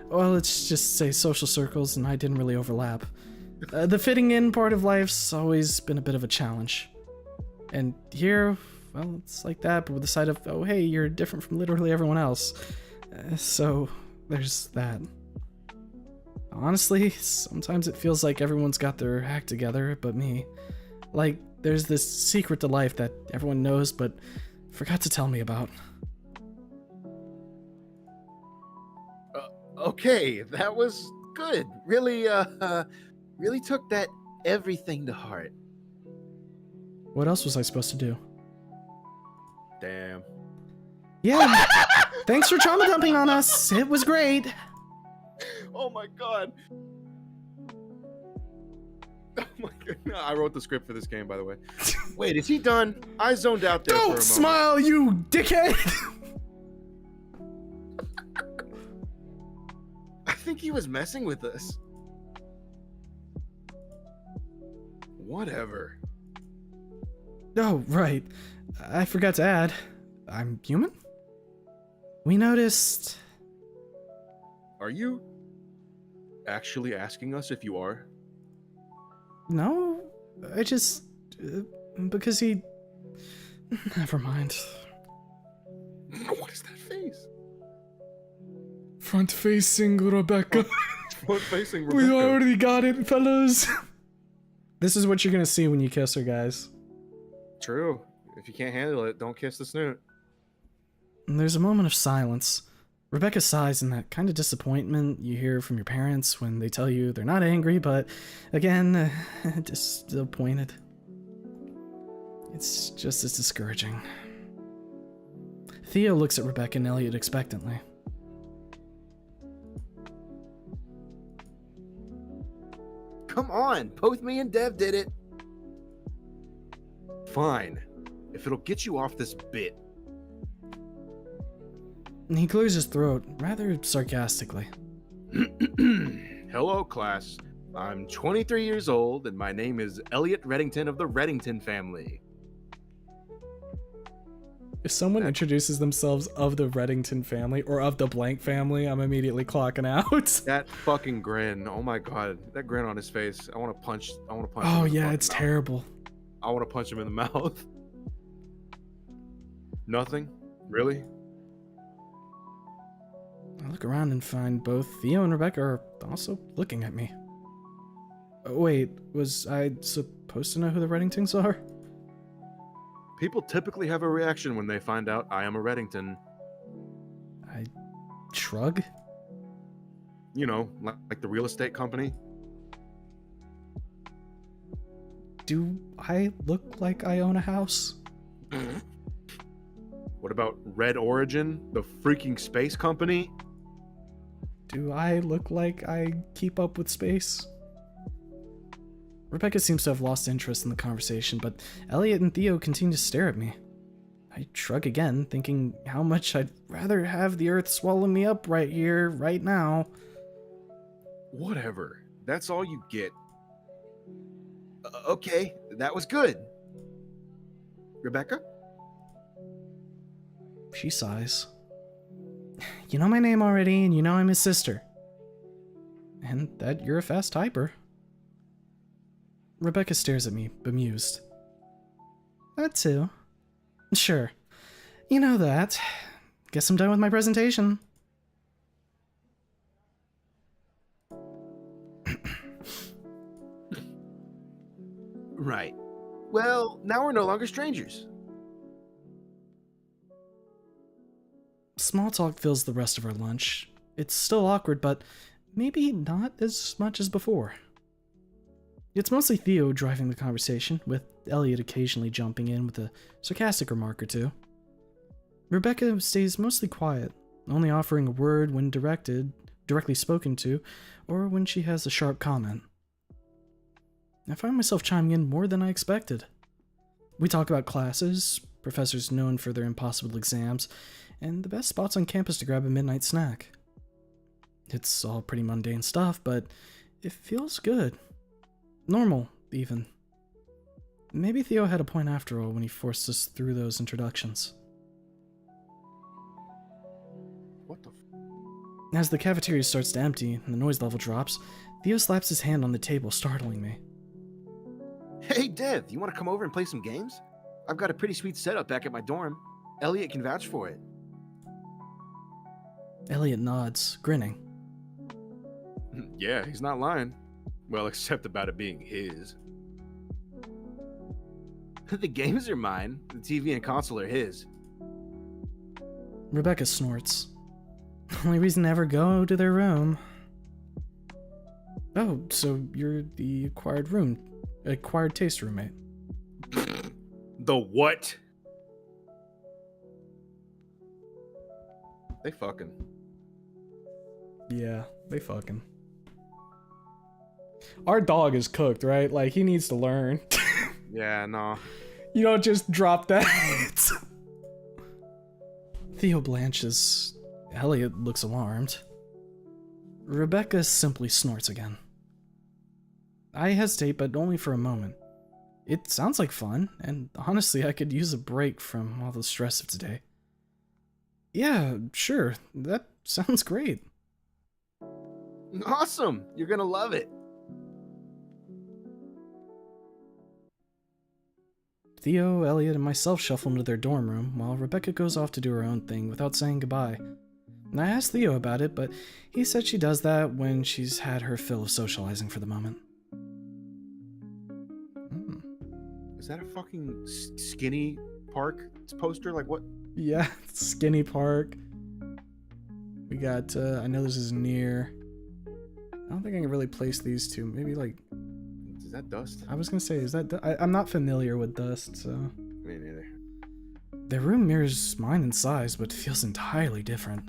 Well, let's just say social circles and I didn't really overlap. The fitting in part of life's always been a bit of a challenge. And here, well, it's like that, but with the side of, oh hey, you're different from literally everyone else. So, there's that. Honestly, sometimes it feels like everyone's got their act together, but me. Like, there's this secret to life that everyone knows, but forgot to tell me about. Okay, that was good. Really, really took that everything to heart. What else was I supposed to do? Damn. Yeah, thanks for trauma dumping on us. It was great. Oh my god. Oh my god. No, I wrote the script for this game, by the way. Wait, is he done? I zoned out there for a Don't moment. smile, you dickhead! I think he was messing with us. Whatever. Oh, right. I forgot to add. I'm human? We noticed... Are you actually asking us if you are? No, I just... because he... Never mind. What is that face? Front-facing Rebecca. Front-facing We Rebecca. already got it, fellas. This is what you're gonna see when you kiss her, guys. True. If you can't handle it, don't kiss the snoot. And there's a moment of silence. Rebecca sighs in that kind of disappointment you hear from your parents when they tell you they're not angry, but again, disappointed. It's just as discouraging. Theo looks at Rebecca and Elliot expectantly. Come on, both me and Dev did it. Fine, if it'll get you off this bit. And he clears his throat, rather sarcastically. Hello, class. I'm 23 years old, and my name is Elliot Reddington of the Reddington family. If someone introduces themselves of the Reddington family or of the blank family, I'm immediately clocking out. That fucking grin. Oh my god, that grin on his face. I want to punch. Him Oh in the yeah, fucking it's mouth. terrible. I want to punch him in the mouth. Nothing? Really? I look around and find both Theo and Rebecca are also looking at me. Wait, was I supposed to know who the Reddingtons are? People typically have a reaction when they find out I am a Reddington. I shrug. You know, like the real estate company. Do I look like I own a house? What about Red Origin, the freaking space company? Do I look like I keep up with space? Rebecca seems to have lost interest in the conversation, but Elliot and Theo continue to stare at me. I shrug again, thinking how much I'd rather have the earth swallow me up right here, right now. Whatever. That's all you get. Okay, that was good. Rebecca? She sighs. You know my name already, and you know I'm his sister. And that you're a fast typer. Rebecca stares at me, bemused. That too. Sure. You know that. Guess I'm done with my presentation. Right. Well, now we're no longer strangers. Small talk fills the rest of our lunch. It's still awkward, but maybe not as much as before. It's mostly Theo driving the conversation, with Elliot occasionally jumping in with a sarcastic remark or two. Rebecca stays mostly quiet, only offering a word when directly spoken to, or when she has a sharp comment. I find myself chiming in more than I expected. We talk about classes, professors known for their impossible exams, and the best spots on campus to grab a midnight snack. It's all pretty mundane stuff, but it feels good. Normal, even. Maybe Theo had a point after all when he forced us through those introductions. What the As the cafeteria starts to empty and the noise level drops, Theo slaps his hand on the table, startling me. Hey, Dev, you want to come over and play some games? I've got a pretty sweet setup back at my dorm. Elliot can vouch for it. Elliot nods, grinning. Yeah, he's not lying. Well, except about it being his. The games are mine. The TV and console are his. Rebecca snorts. Only reason to ever go to their room. Oh, so you're the acquired taste roommate. The what? They fucking. Yeah, they fucking. Our dog is cooked, right? Like, he needs to learn. Yeah, no. You don't just drop that. Theo blanches. Elliot looks alarmed. Rebecca simply snorts again. I hesitate, but only for a moment. It sounds like fun, and honestly, I could use a break from all the stress of today. Yeah, sure. That sounds great. Awesome! You're gonna love it. Theo, Elliot, and myself shuffle into their dorm room, while Rebecca goes off to do her own thing without saying goodbye. And I asked Theo about it, but he said she does that when she's had her fill of socializing for the moment. Is that a fucking skinny park poster? Like what? Yeah, Skinny Park. We got, I know this is near. I don't think I can really place these two. Maybe like... Is that dust? I was gonna say, is that... I'm not familiar with dust, so... Me neither. Their room mirrors mine in size, but feels entirely different.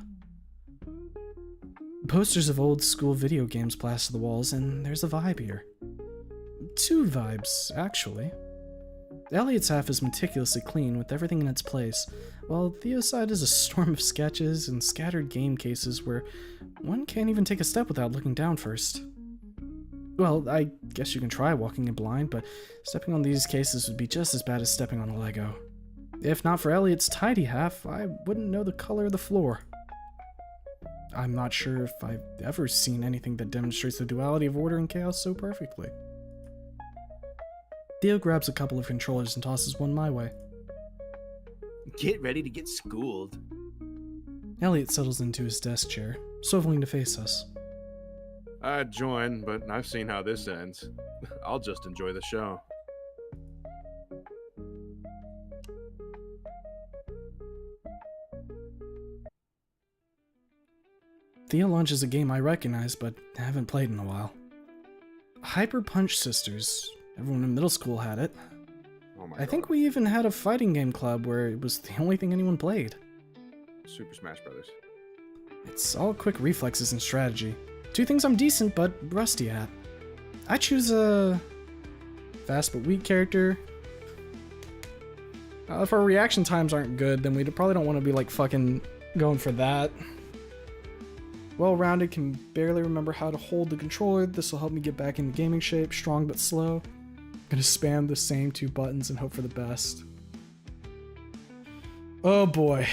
Posters of old school video games plaster the walls, and there's a vibe here. Two vibes, actually. Elliot's half is meticulously clean, with everything in its place, while Theo's side is a storm of sketches and scattered game cases where one can't even take a step without looking down first. Well, I guess you can try walking in blind, but stepping on these cases would be just as bad as stepping on a Lego. If not for Elliot's tidy half, I wouldn't know the color of the floor. I'm not sure if I've ever seen anything that demonstrates the duality of order and chaos so perfectly. Theo grabs a couple of controllers and tosses one my way. Get ready to get schooled. Elliot settles into his desk chair, swiveling to face us. I'd join, but I've seen how this ends. I'll just enjoy the show. Theo launches a game I recognize, but haven't played in a while. Hyper Punch Sisters. Everyone in middle school had it. Oh my I think we even had a fighting game club where it was the only thing anyone played. Super Smash Brothers. It's all quick reflexes and strategy. Two things I'm decent but rusty at. I choose a fast but weak character. If our reaction times aren't good, then we probably don't want to be like fucking going for that. Well-rounded, can barely remember how to hold the controller. This will help me get back into gaming shape, strong but slow. Gonna spam the same two buttons and hope for the best. Oh boy.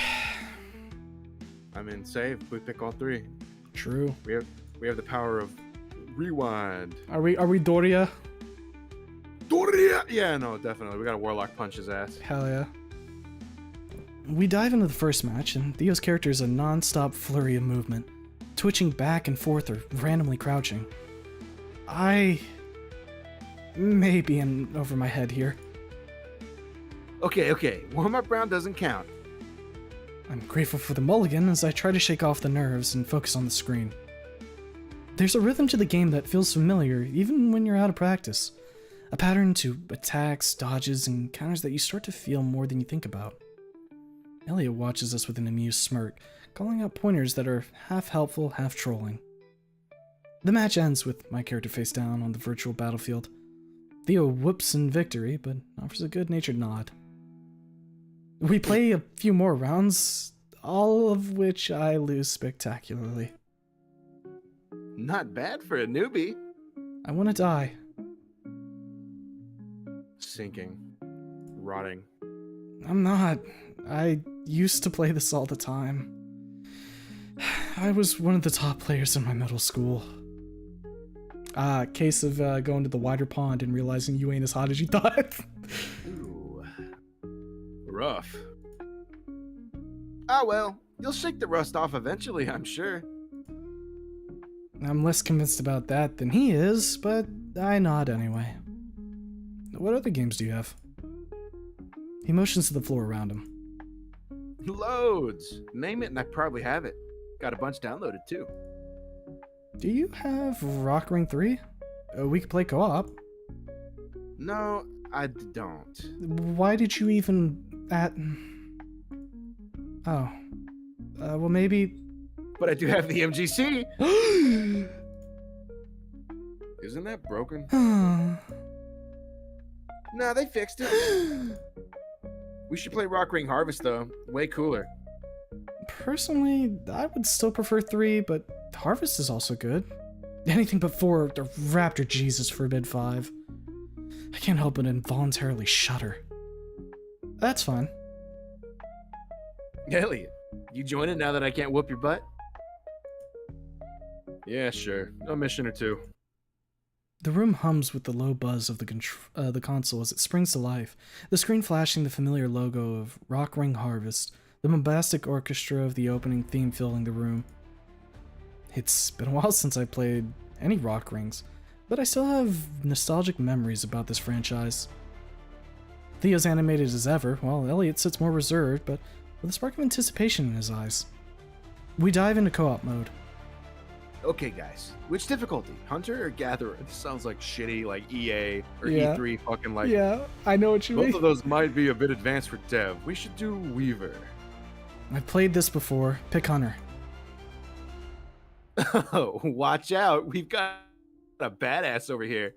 I mean, save. We pick all three. True. We have the power of rewind. Are we Doria? Doria! Yeah, no, definitely. We got a Warlock punch his ass. Hell yeah. We dive into the first match, and Theo's character is a non-stop flurry of movement, twitching back and forth or randomly crouching. I may be in over my head here. Okay. Warm-up round doesn't count. I'm grateful for the mulligan as I try to shake off the nerves and focus on the screen. There's a rhythm to the game that feels familiar even when you're out of practice. A pattern to attacks, dodges, and counters that you start to feel more than you think about. Elliot watches us with an amused smirk, calling out pointers that are half helpful, half trolling. The match ends with my character face down on the virtual battlefield. Theo whoops in victory, but offers a good-natured nod. We play a few more rounds, all of which I lose spectacularly. Not bad for a newbie. I want to die. Sinking. Rotting. I'm not. I used to play this all the time. I was one of the top players in my middle school. Case of going to the wider pond and realizing you ain't as hot as you thought. Ooh. Rough. Ah well, you'll shake the rust off eventually, I'm sure. I'm less convinced about that than he is, but I nod anyway. What other games do you have? He motions to the floor around him. Loads. Name it and I probably have it. Got a bunch downloaded too. Do you have Rock Ring 3? We could play co-op. No, I don't. Why did you even... Oh. Well, maybe... But I do have the MGC. Isn't that broken? Nah, they fixed it. We should play Rock Ring Harvest though. Way cooler. Personally, I would still prefer 3, but Harvest is also good. Anything but 4 or Raptor Jesus forbid 5. I can't help but involuntarily shudder. That's fine. Elliot, you join it now that I can't whoop your butt? Yeah, sure. A mission or two. The room hums with the low buzz of the console as it springs to life, the screen flashing the familiar logo of Rock Ring Harvest, the bombastic orchestra of the opening theme filling the room. It's been a while since I played any Rock Rings, but I still have nostalgic memories about this franchise. Theo's animated as ever, while Elliot sits more reserved, but with a spark of anticipation in his eyes. We dive into co-op mode. Okay, guys. Which difficulty? Hunter or Gatherer? This sounds like shitty, like EA or Yeah. E3 fucking like... Yeah, I know what you Both mean. of those might be a bit advanced for dev. We should do Weaver. I've played this before. Pick Hunter. Oh, watch out. We've got a badass over here.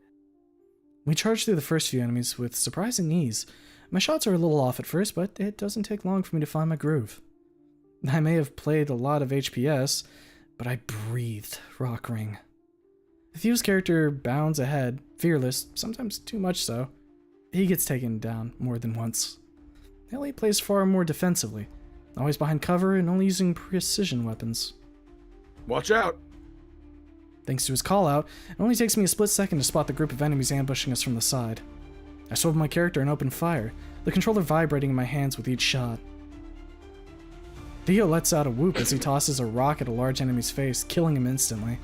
We charge through the first few enemies with surprising ease. My shots are a little off at first, but it doesn't take long for me to find my groove. I may have played a lot of HPS, but I breathed Rock Ring. Theo's character bounds ahead, fearless, sometimes too much so. He gets taken down more than once. Elliot plays far more defensively, always behind cover and only using precision weapons. Watch out. Thanks to his call-out, it only takes me a split second to spot the group of enemies ambushing us from the side. I swivel my character and open fire, the controller vibrating in my hands with each shot. Theo lets out a whoop as he tosses a rock at a large enemy's face, killing him instantly.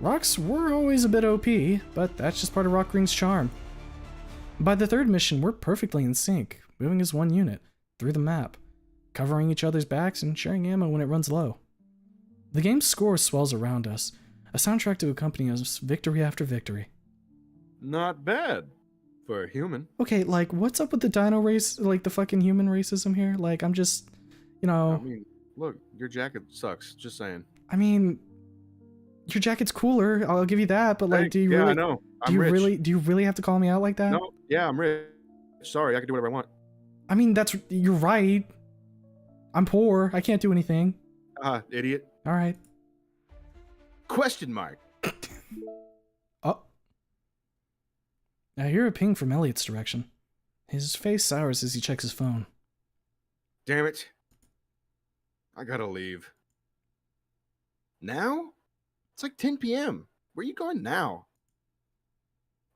Rocks were always a bit OP, but that's just part of Rock Ring's charm. By the third mission, we're perfectly in sync, moving as one unit, through the map, covering each other's backs and sharing ammo when it runs low. The game's score swells around us, a soundtrack to accompany us victory after victory. Not bad. For a human. Okay, like, what's up with the dino race, like, the fucking human racism here? Like, I'm just, you know... I mean, look, your jacket sucks. Just saying. I mean, your jacket's cooler, I'll give you that, but, like, do you really... I know. Do you really have to call me out like that? No, yeah, I'm rich. Sorry, I can do whatever I want. I mean, you're right. I'm poor, I can't do anything. Idiot. Alright. Question mark. Oh. I hear a ping from Elliot's direction. His face sours as he checks his phone. Damn it. I gotta leave. Now? It's like 10 p.m. Where are you going now?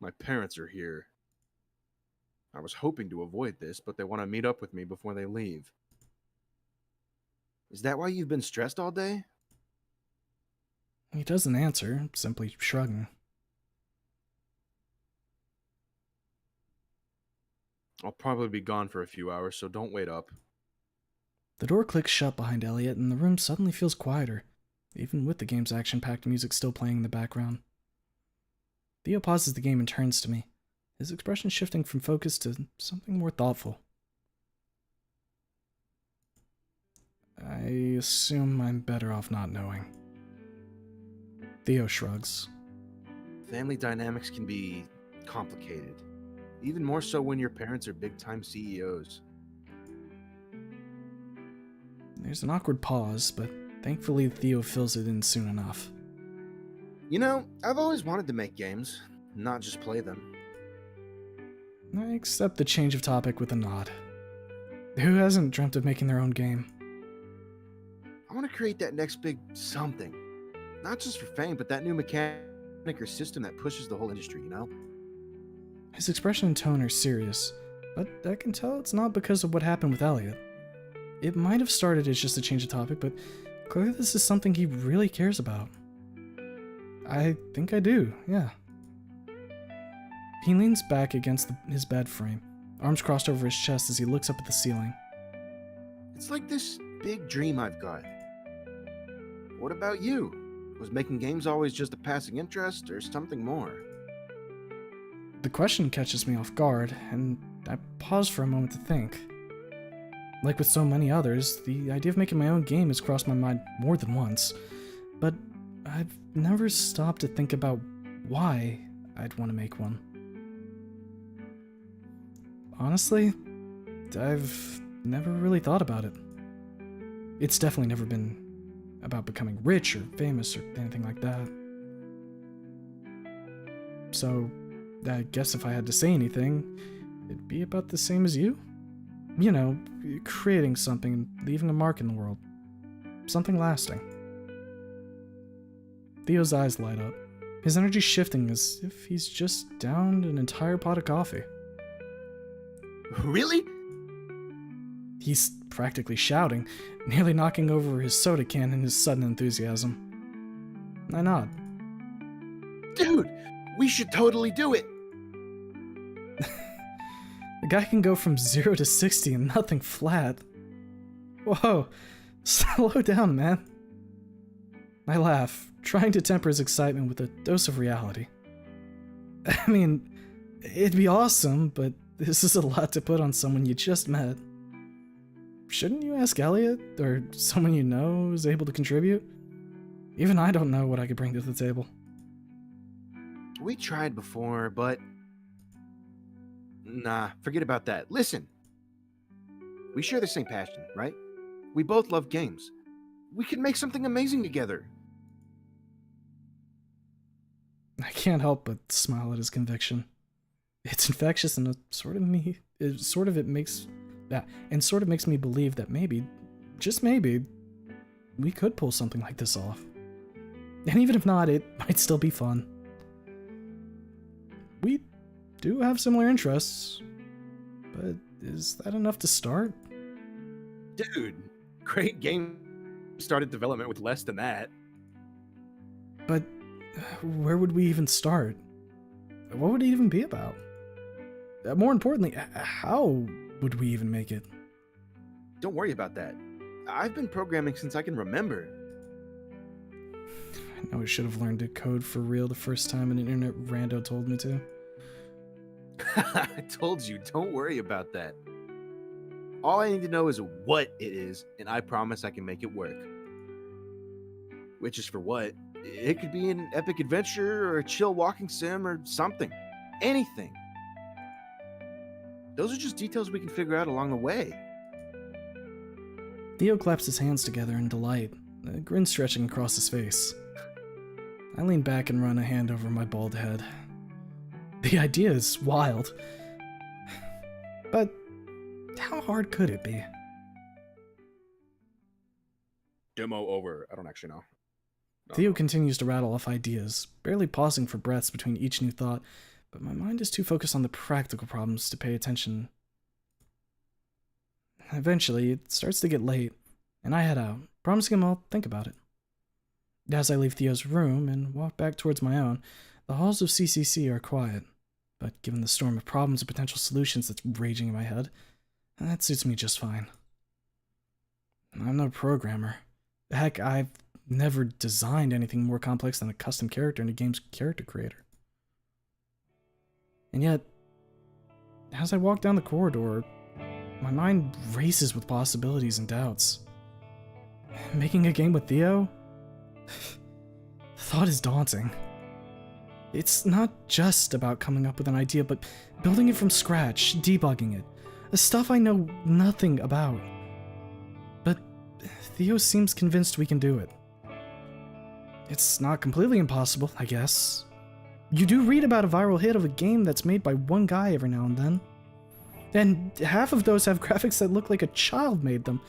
My parents are here. I was hoping to avoid this, but they want to meet up with me before they leave. Is that why you've been stressed all day? He doesn't answer, simply shrugging. I'll probably be gone for a few hours, so don't wait up. The door clicks shut behind Elliot, and the room suddenly feels quieter, even with the game's action-packed music still playing in the background. Theo pauses the game and turns to me, his expression shifting from focus to something more thoughtful. I assume I'm better off not knowing. Theo shrugs. Family dynamics can be complicated, even more so when your parents are big-time CEOs. There's an awkward pause, but thankfully Theo fills it in soon enough. You know, I've always wanted to make games, not just play them. I accept the change of topic with a nod. Who hasn't dreamt of making their own game? I want to create that next big something. Not just for fame, but that new mechanic or system that pushes the whole industry, you know? His expression and tone are serious, but I can tell it's not because of what happened with Elliot. It might have started as just a change of topic, but clearly this is something he really cares about. I think I do, yeah. He leans back against his bed frame, arms crossed over his chest as he looks up at the ceiling. It's like this big dream I've got. What about you? Was making games always just a passing interest or something more? The question catches me off guard, and I pause for a moment to think. Like with so many others, the idea of making my own game has crossed my mind more than once, but I've never stopped to think about why I'd want to make one. Honestly, I've never really thought about it. It's definitely never been about becoming rich or famous or anything like that. So, I guess if I had to say anything, it'd be about the same as you. You know, creating something and leaving a mark in the world. Something lasting. Theo's eyes light up, his energy shifting as if he's just downed an entire pot of coffee. Really? He's practically shouting, nearly knocking over his soda can in his sudden enthusiasm. I nod. Dude, we should totally do it! The guy can go from 0 to 60 and nothing flat. Whoa, slow down, man. I laugh, trying to temper his excitement with a dose of reality. I mean, it'd be awesome, but this is a lot to put on someone you just met. Shouldn't you ask Elliot, or someone you know who's able to contribute? Even I don't know what I could bring to the table. We tried before, but... Nah, forget about that. Listen. We share the same passion, right? We both love games. We could make something amazing together. I can't help but smile at his conviction. It's infectious and it sort of makes me believe that maybe, just maybe, we could pull something like this off. And even if not, it might still be fun. We do have similar interests, but is that enough to start? Dude, great game started development with less than that. But where would we even start? What would it even be about? More importantly, how would we even make it? Don't worry about that. I've been programming since I can remember. I know I should have learned to code for real the first time an internet rando told me to. I told you, don't worry about that. All I need to know is what it is, and I promise I can make it work. Which is for what? It could be an epic adventure or a chill walking sim or something. Anything. Those are just details we can figure out along the way. Theo claps his hands together in delight, a grin stretching across his face. I lean back and run a hand over my bald head. The idea is wild. But how hard could it be? Demo over. I don't actually know. Theo continues to rattle off ideas, barely pausing for breaths between each new thought, but my mind is too focused on the practical problems to pay attention. Eventually, it starts to get late, and I head out, promising him I'll think about it. As I leave Theo's room and walk back towards my own, the halls of CCC are quiet, But given the storm of problems and potential solutions that's raging in my head, that suits me just fine. I'm no programmer. Heck, I've never designed anything more complex than a custom character in a game's character creator. And yet, as I walk down the corridor, my mind races with possibilities and doubts. Making a game with Theo? The thought is daunting. It's not just about coming up with an idea, but building it from scratch, debugging it. Stuff I know nothing about. But Theo seems convinced we can do it. It's not completely impossible, I guess. You do read about a viral hit of a game that's made by one guy every now and then. And half of those have graphics that look like a child made them,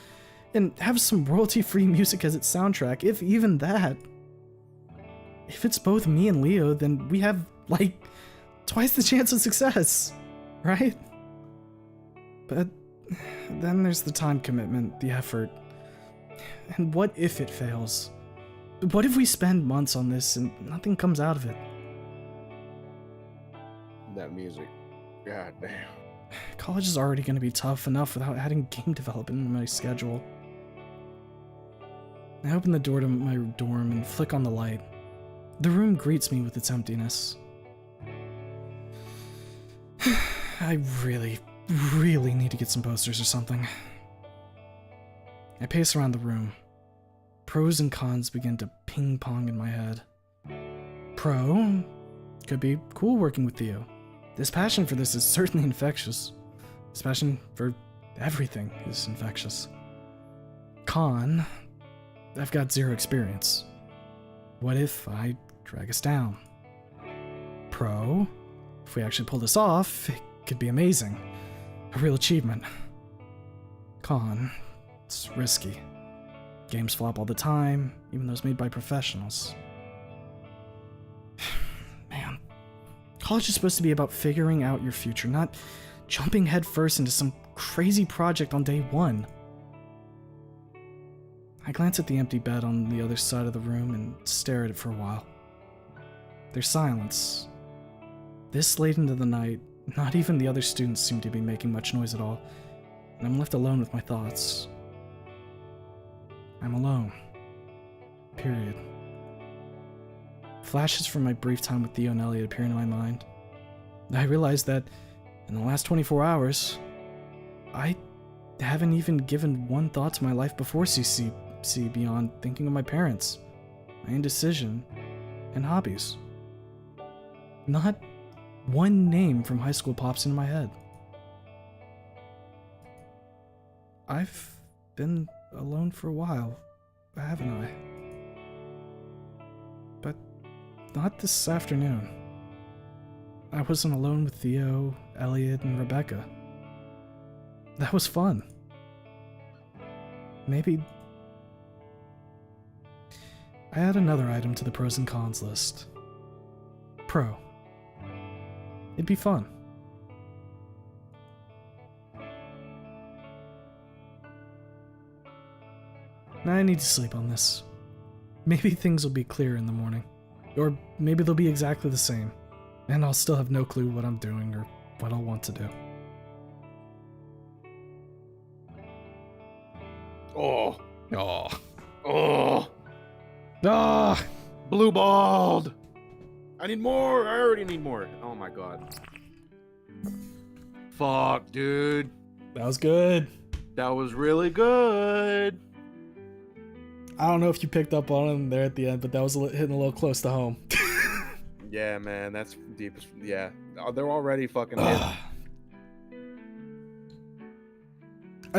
and have some royalty-free music as its soundtrack, if even that. If it's both me and Leo, then we have, like, twice the chance of success, right? But then there's the time commitment, the effort. And what if it fails? What if we spend months on this and nothing comes out of it? That music. God damn. College is already going to be tough enough without adding game development in my schedule. I open the door to my dorm and flick on the light. The room greets me with its emptiness. I really need to get some posters or something. I pace around the room. Pros and cons begin to ping-pong in my head. Pro, could be cool working with Theo. His passion for this is certainly infectious. His passion for everything is infectious. Con, I've got zero experience. What if I drag us down? Pro, if we actually pull this off, it could be amazing. A real achievement. Con, it's risky. Games flop all the time, even those made by professionals. Man, college is supposed to be about figuring out your future, not jumping headfirst into some crazy project on day one. I glance at the empty bed on the other side of the room and stare at it for a while. There's silence. This late into the night, not even the other students seem to be making much noise at all, and I'm left alone with my thoughts. I'm alone. Period. Flashes from my brief time with Theo and Elliot appear into my mind. I realize that in the last 24 hours, I haven't even given one thought to my life before CC beyond thinking of my parents, my indecision, and hobbies. Not one name from high school pops into my head. I've been alone for a while, haven't I? But not this afternoon. I wasn't alone with Theo, Elliot, and Rebecca. That was fun. Maybe I add another item to the pros and cons list. Pro. It'd be fun. I need to sleep on this. Maybe things will be clearer in the morning. Or maybe they'll be exactly the same. And I'll still have no clue what I'm doing or what I'll want to do. Oh, Oh. oh, Ah! blue balled. I need more. I already need more. Oh my god. Fuck, dude. That was good. That was really good. I don't know if you picked up on it there at the end, but that was hitting a little close to home. Yeah, man, that's deep. Yeah, they're already fucking. I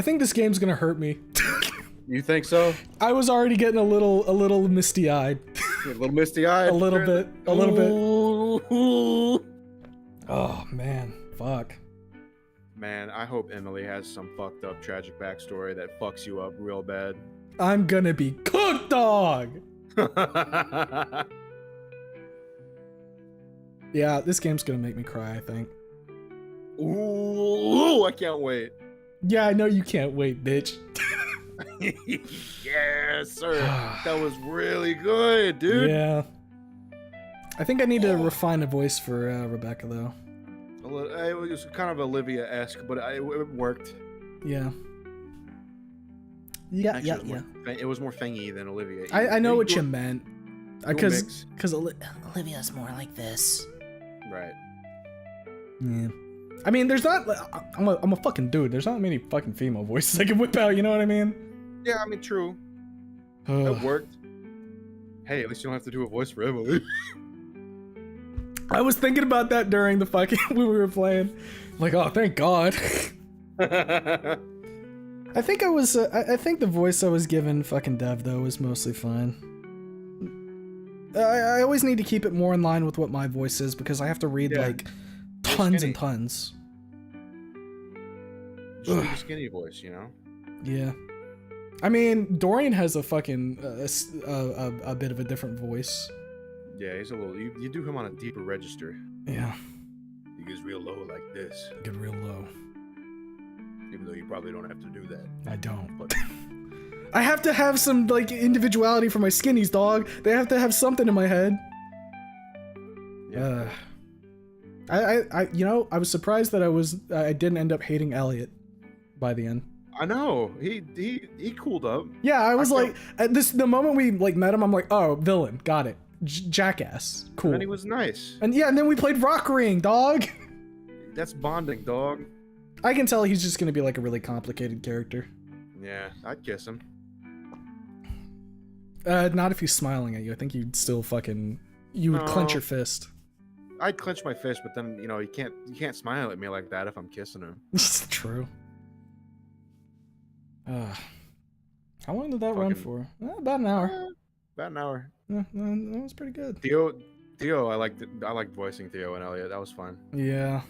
think this game's gonna hurt me. You think so? I was already getting a little misty-eyed. A little misty-eyed. A little bit. Ooh. Oh man, fuck. Man, I hope Emily has some fucked up tragic backstory that fucks you up real bad. I'm gonna be cooked, dog. Yeah, this game's gonna make me cry, I think. Ooh, I can't wait. Yeah, I know you can't wait, bitch. Yes, sir. That was really good, dude. Yeah. I think I need to refine a voice for Rebecca, though. It was kind of Olivia-esque, but it worked. Yeah. Yeah, Actually, yeah, yeah. It was more fangy than Olivia. I know what you meant. Mix. Because Olivia's more like this. Right. yeah. I mean, there's not. I'm a fucking dude. There's not many fucking female voices I can whip out. You know what I mean? Yeah, I mean, true. It worked. Hey, at least you don't have to do a voice for Emily. I was thinking about that during the fucking when we were playing. Like, oh, thank God. I think I was. I think the voice I was given fucking Dev though was mostly fine. I always need to keep it more in line with what my voice is because I have to read like tons and tons. Just need a skinny voice, you know. Yeah. I mean, Dorian has a fucking a bit of a different voice. Yeah, he's a little. You do him on a deeper register. Yeah. He gets real low like this. Get real low. Even though you probably don't have to do that. I don't. But I have to have some like individuality for my skinnies, dog. They have to have something in my head. yeah. I you know, I was surprised that I didn't end up hating Elliot by the end. I know. He cooled up. Yeah, I was like, at the moment we like met him, I'm like, oh, villain, got it, jackass, cool. And he was nice. And yeah, and then we played Rock Ring, dog. That's bonding, dog. I can tell he's just gonna be like a really complicated character. Yeah, I'd kiss him. Not if he's smiling at you. I think you'd still fucking would clench your fist. I'd clench my fist, but then you can't smile at me like that if I'm kissing him. It's true. How long did that run for? About an hour. About an hour. Yeah, that was pretty good. Theo, I liked voicing Theo and Elliot. That was fun. Yeah.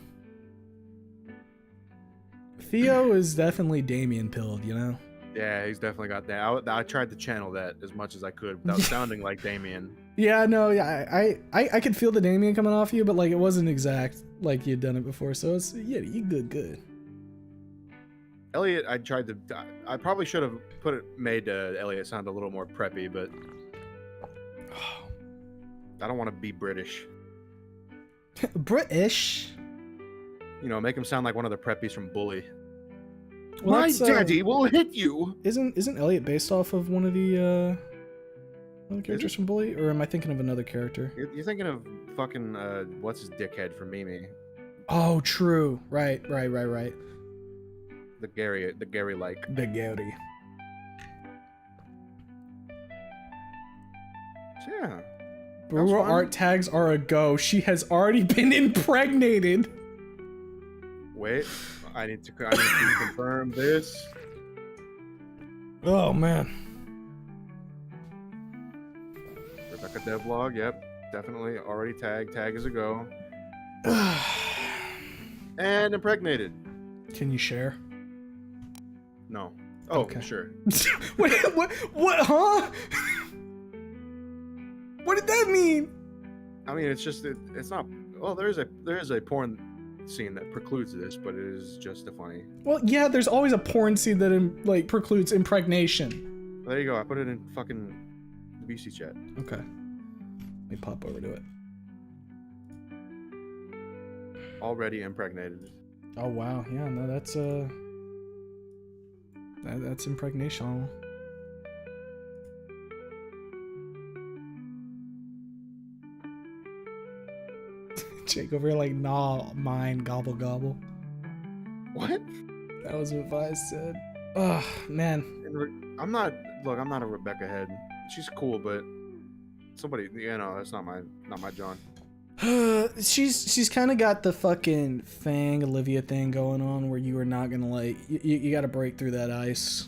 Theo is definitely Damien pilled, you know? Yeah, he's definitely got that. I tried to channel that as much as I could without sounding like Damien. Yeah, no, yeah, I could feel the Damien coming off you, but like it wasn't exact like you'd done it before, so it's yeah, you good. Elliot, I probably should have made Elliot sound a little more preppy, but I don't want to be British. British? You know, make him sound like one of the preppies from Bully. Well, My daddy will hit you. Isn't Elliot based off of one of the characters from Bully, or am I thinking of another character? You're thinking of fucking what's his dickhead from Mimi? Oh, true. Right. The Gary like. The Gary. So, yeah. Brewer art tags are a go. She has already been impregnated. Wait, I need to confirm this. Oh man. Rebecca DevLog, yep, definitely already tagged. Tag is a go. And impregnated. Can you share? No. Oh, Okay. sure. What? Huh? What did that mean? I mean, it's not. Well, there is a porn scene that precludes this, but it is just a funny. Well, yeah, there's always a porn scene that like precludes impregnation. There you go. I put it in fucking the VC chat. Okay. Let me pop over to it. Already impregnated. Oh wow, yeah, no, that's impregnation. Jake over here like, nah, mine, gobble gobble. What? That was what Vice said. Oh man. I'm not a Rebecca head. She's cool, but somebody, that's not my John. she's kind of got the fucking thing, Olivia thing going on where you are not gonna like, you got to break through that ice.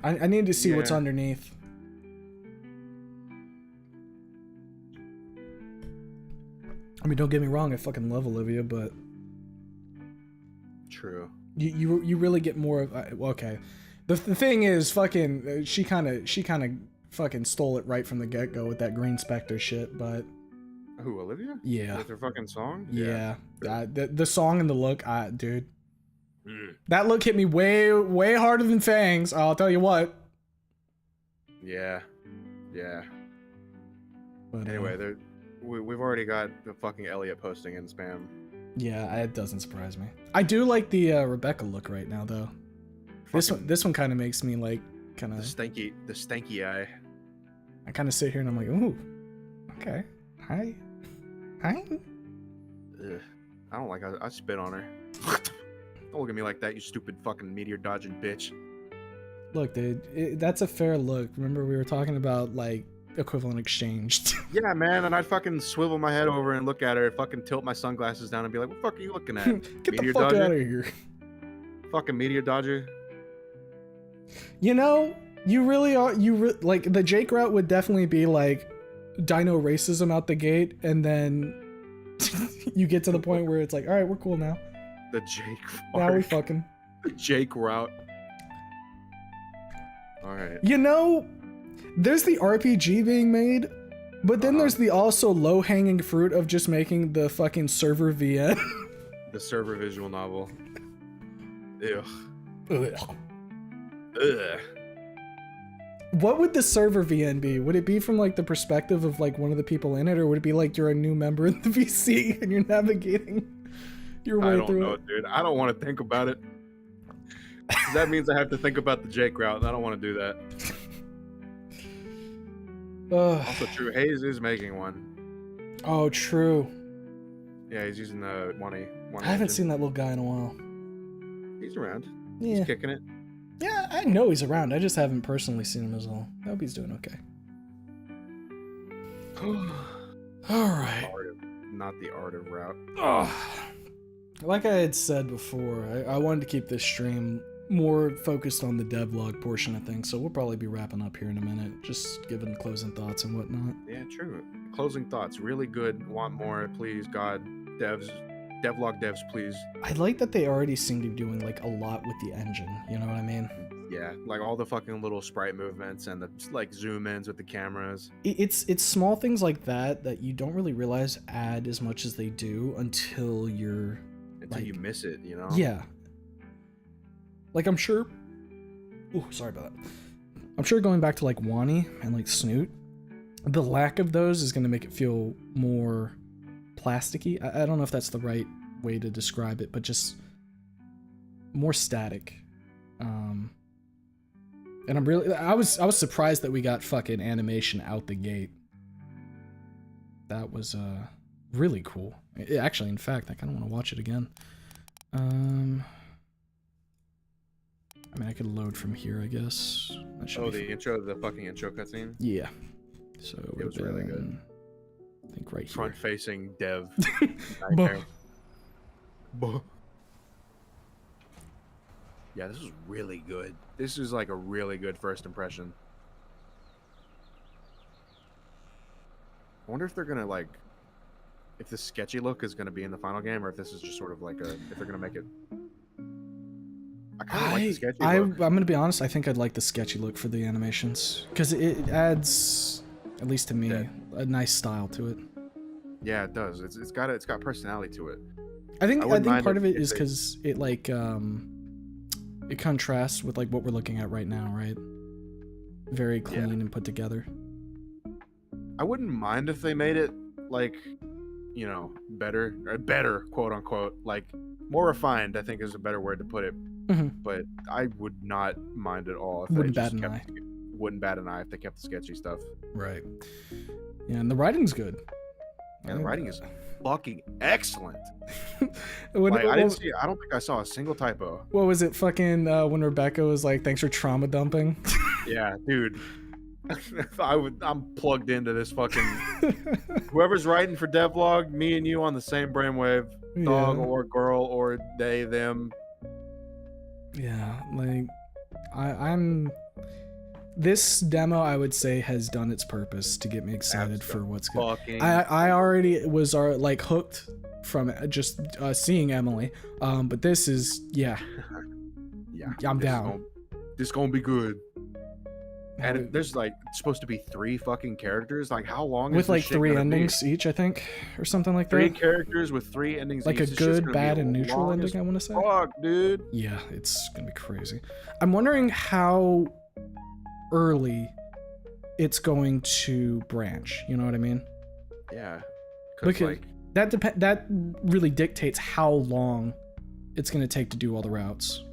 I need to see what's underneath. I mean, don't get me wrong, I fucking love Olivia, but True. you really get more of okay. The thing is, fucking, she kind of fucking stole it right from the get go with that Green Spectre shit, but. Who, Olivia? Yeah. With her fucking song? Yeah. The song and the look, dude. Mm. That look hit me way harder than Fangs. I'll tell you what. Yeah. But Anyway, we've already got the fucking Elliot posting in spam. Yeah, it doesn't surprise me. I do like the Rebecca look right now, though. This one kind of makes me like kind The of. stanky eye. I kind of sit here and I'm like, ooh, okay, hi. Ugh. I don't like. I spit on her. Don't look at me like that, you stupid fucking meteor dodging bitch. Look, dude, that's a fair look. Remember we were talking about like equivalent exchange. Yeah, man, and I'd fucking swivel my head over and look at her, fucking tilt my sunglasses down and be like, "What the fuck are you looking at? Get Meteor the fuck dodger? out of here. Fucking meteor dodger." You know, you really are. Like the Jake route would definitely be like dino racism out the gate, and then you get to the point where it's like, all right, we're cool now. The Jake. Now we Fark. fucking. The Jake route. All right. You know, there's the RPG being made, but then there's the also low-hanging fruit of just making the fucking server VN. The server visual novel. Ugh. Ugh. Ugh. What would the server VN be? Would it be from like the perspective of like one of the people in it, or would it be like you're a new member in the VC and you're navigating your way I don't through know, it? dude. I don't want to think about it. 'Cause that means I have to think about the Jake route, and I don't want to do that. Also true, Hayes is making one. Oh, true. Yeah, he's using the one. I haven't seen that little guy in a while. He's around. Yeah. He's kicking it. Yeah, I know he's around. I just haven't personally seen him as well. I hope he's doing okay. All right. Not the art of route. Like I had said before, I wanted to keep this stream more focused on the devlog portion of things, so we'll probably be wrapping up here in a minute, just giving closing thoughts and whatnot. Yeah, true. Closing thoughts. Really good. Want more, please, God. Devlog devs, please. I like that they already seem to be doing like a lot with the engine, you know what I mean? Yeah, like all the fucking little sprite movements and the like zoom ins with the cameras. It's small things like that you don't really realize add as much as they do until you're Until you miss it, you know? Yeah. Like I'm sure. Oh, sorry about that. I'm sure going back to like Wani and like Snoot, the lack of those is going to make it feel more plasticky. I don't know if that's the right way to describe it, but just more static. And I was surprised that we got fucking animation out the gate. That was really cool. Actually, in fact, I kind of want to watch it again. I mean, I could load from here, I guess. That should be the fucking intro cutscene. Yeah. So It was really good. I think right here. Front-facing dev. Buh. Nightmare. Buh. Yeah, this was really good. This is like a really good first impression. I wonder if they're gonna like, if the sketchy look is gonna be in the final game, or if this is just sort of like if they're gonna make it. I kind of like the sketchy look. I'm gonna be honest. I think I'd like the sketchy look for the animations because it adds, at least to me, Yeah. a nice style to it. Yeah, it does. It's got personality to it. I think wouldn't mind part of it if is they- because it like it contrasts with like what we're looking at right now, right? Very clean and put together. I wouldn't mind if they made it like, you know, better, quote unquote, like more refined. I think is a better word to put it. Mhm. But I would not mind at all if Wouldn't they bat just an kept. Wouldn't bat an eye if they kept the sketchy stuff. Right. Yeah, and the writing's good. And the writing is fucking excellent. When- Like, I what- don't think I saw a single typo. What was it? Fucking when Rebecca was like, "Thanks for trauma dumping." Yeah, dude. I'm plugged into this fucking. Whoever's writing for devlog, me and you on the same brainwave. Dog Yeah. or girl or they them. Yeah, like I'm. This demo, I would say, has done its purpose to get me excited for what's good. Fucking. I already was like hooked from just seeing Emily, but this is yeah, Yeah, I'm this is down. This gonna be good. And With- there's like supposed to be 3 fucking characters. Like how long is with this like shit 3 gonna be? endings each, I think, or something like 3 that. characters with 3 endings. Like a each. This shit's good, gonna be bad, and neutral long ending. as I want to say. Fuck, dude. Yeah, it's gonna be crazy. I'm wondering how early it's going to branch. You know what I mean? Yeah. Because Because- like That really dictates how long it's gonna take to do all the routes.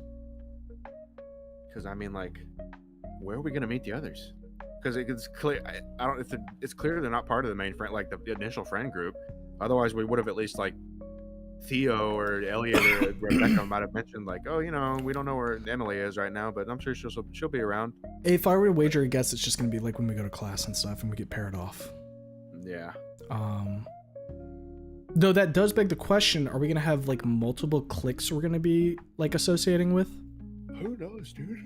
Because I mean, like, where are we gonna meet the others? Because it's clear. I don't. It's clear they're not part of the main friend, like the initial friend group. Otherwise, we would have at least like Theo or Elliot or Rebecca might have mentioned like, oh, you know, we don't know where Emily is right now, but I'm sure she'll be around. If I were to wager a guess, it's just gonna be like when we go to class and stuff and we get paired off. Yeah. Though that does beg the question: are we gonna have like multiple cliques we're gonna be like associating with? Who knows, dude?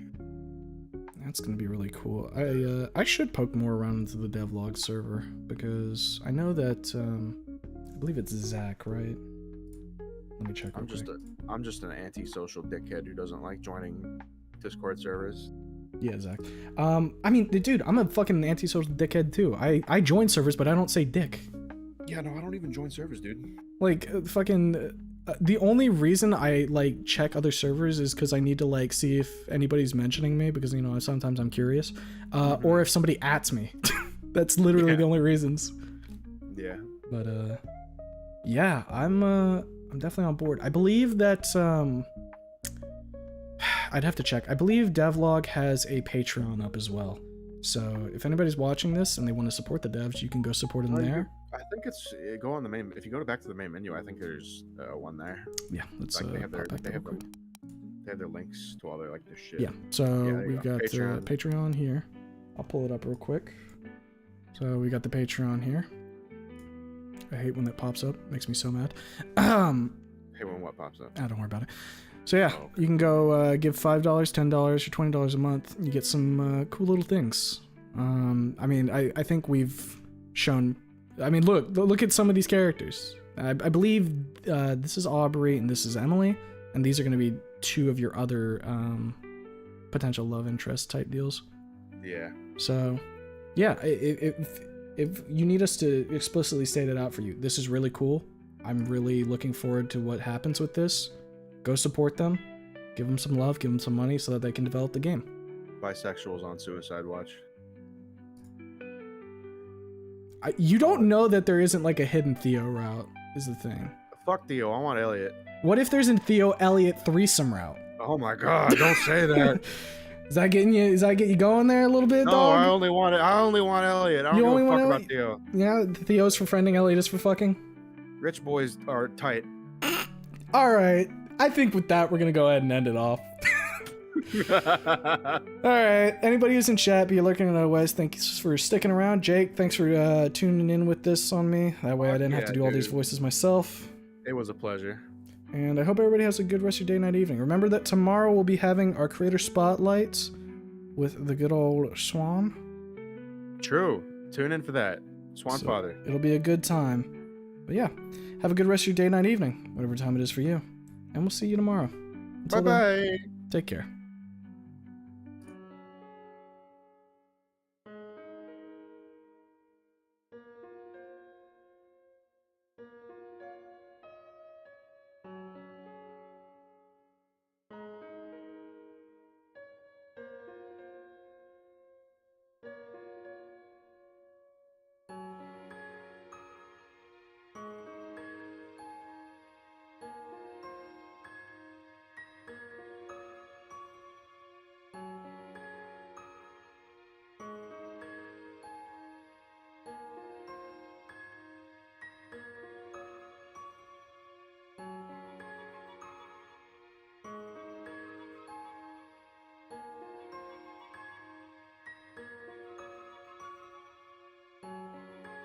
That's gonna be really cool. I should poke more around into the devlog server because I know that I believe it's Zach, right? Let me check. I'm just an antisocial dickhead who doesn't like joining Discord servers. Yeah, Zach. I mean, dude, I'm a fucking antisocial dickhead too. I join servers, but I don't say dick. Yeah, no, I don't even join servers, dude. Like, the only reason I like check other servers is because I need to like see if anybody's mentioning me because, you know, sometimes I'm curious, or if somebody @s me. That's literally the only reasons. Yeah. But yeah, I'm definitely on board. I believe that I'd have to check. I believe devlog has a Patreon up as well. So if anybody's watching this and they want to support the devs, you can go support them there. I think it's go on the main. If you go back to the main menu, I think there's one there. Yeah, let's Like they have pop back there real quick. they have their links to all their like their shit. Yeah, so we've got Patreon. Patreon here. I'll pull it up real quick. So we got the Patreon here. I hate when that pops up. Makes me so mad. Hey, when what pops up? Don't worry about it. So yeah, Oh, okay. you can go give $5, $10, or $20 a month. And you get some cool little things. I mean, I think we've shown. I mean, look at some of these characters. I believe this is Aubrey and this is Emily, and these are going to be two of your other potential love interest type deals. Yeah. So, yeah, if you need us to explicitly state it out for you, this is really cool. I'm really looking forward to what happens with this. Go support them, give them some love, give them some money so that they can develop the game. Bisexuals on suicide watch. You don't know that there isn't like a hidden Theo route, is the thing. Fuck Theo, I want Elliot. What if there's a Theo Elliot threesome route? Oh my god, don't say that. Is that getting you going there a little bit, No, dog? I only want Elliot. I don't You give only a want fuck Elliot? about Theo. Yeah, Theo's for friending, Elliot is for fucking. Rich boys are tight. All right, I think with that we're gonna go ahead and end it off. All right, anybody who's in chat, be lurking otherwise, thanks for sticking around. Jake, thanks for tuning in with this on me. That way I didn't have to do all these voices myself. It was a pleasure. And I hope everybody has a good rest of your day, night, evening. Remember that tomorrow we'll be having our creator spotlights with the good old Swan. True. Tune in for that. Swan So, Father. It'll be a good time. But yeah, have a good rest of your day, night, evening, whatever time it is for you. And we'll see you tomorrow. Until then, Bye-bye. take care.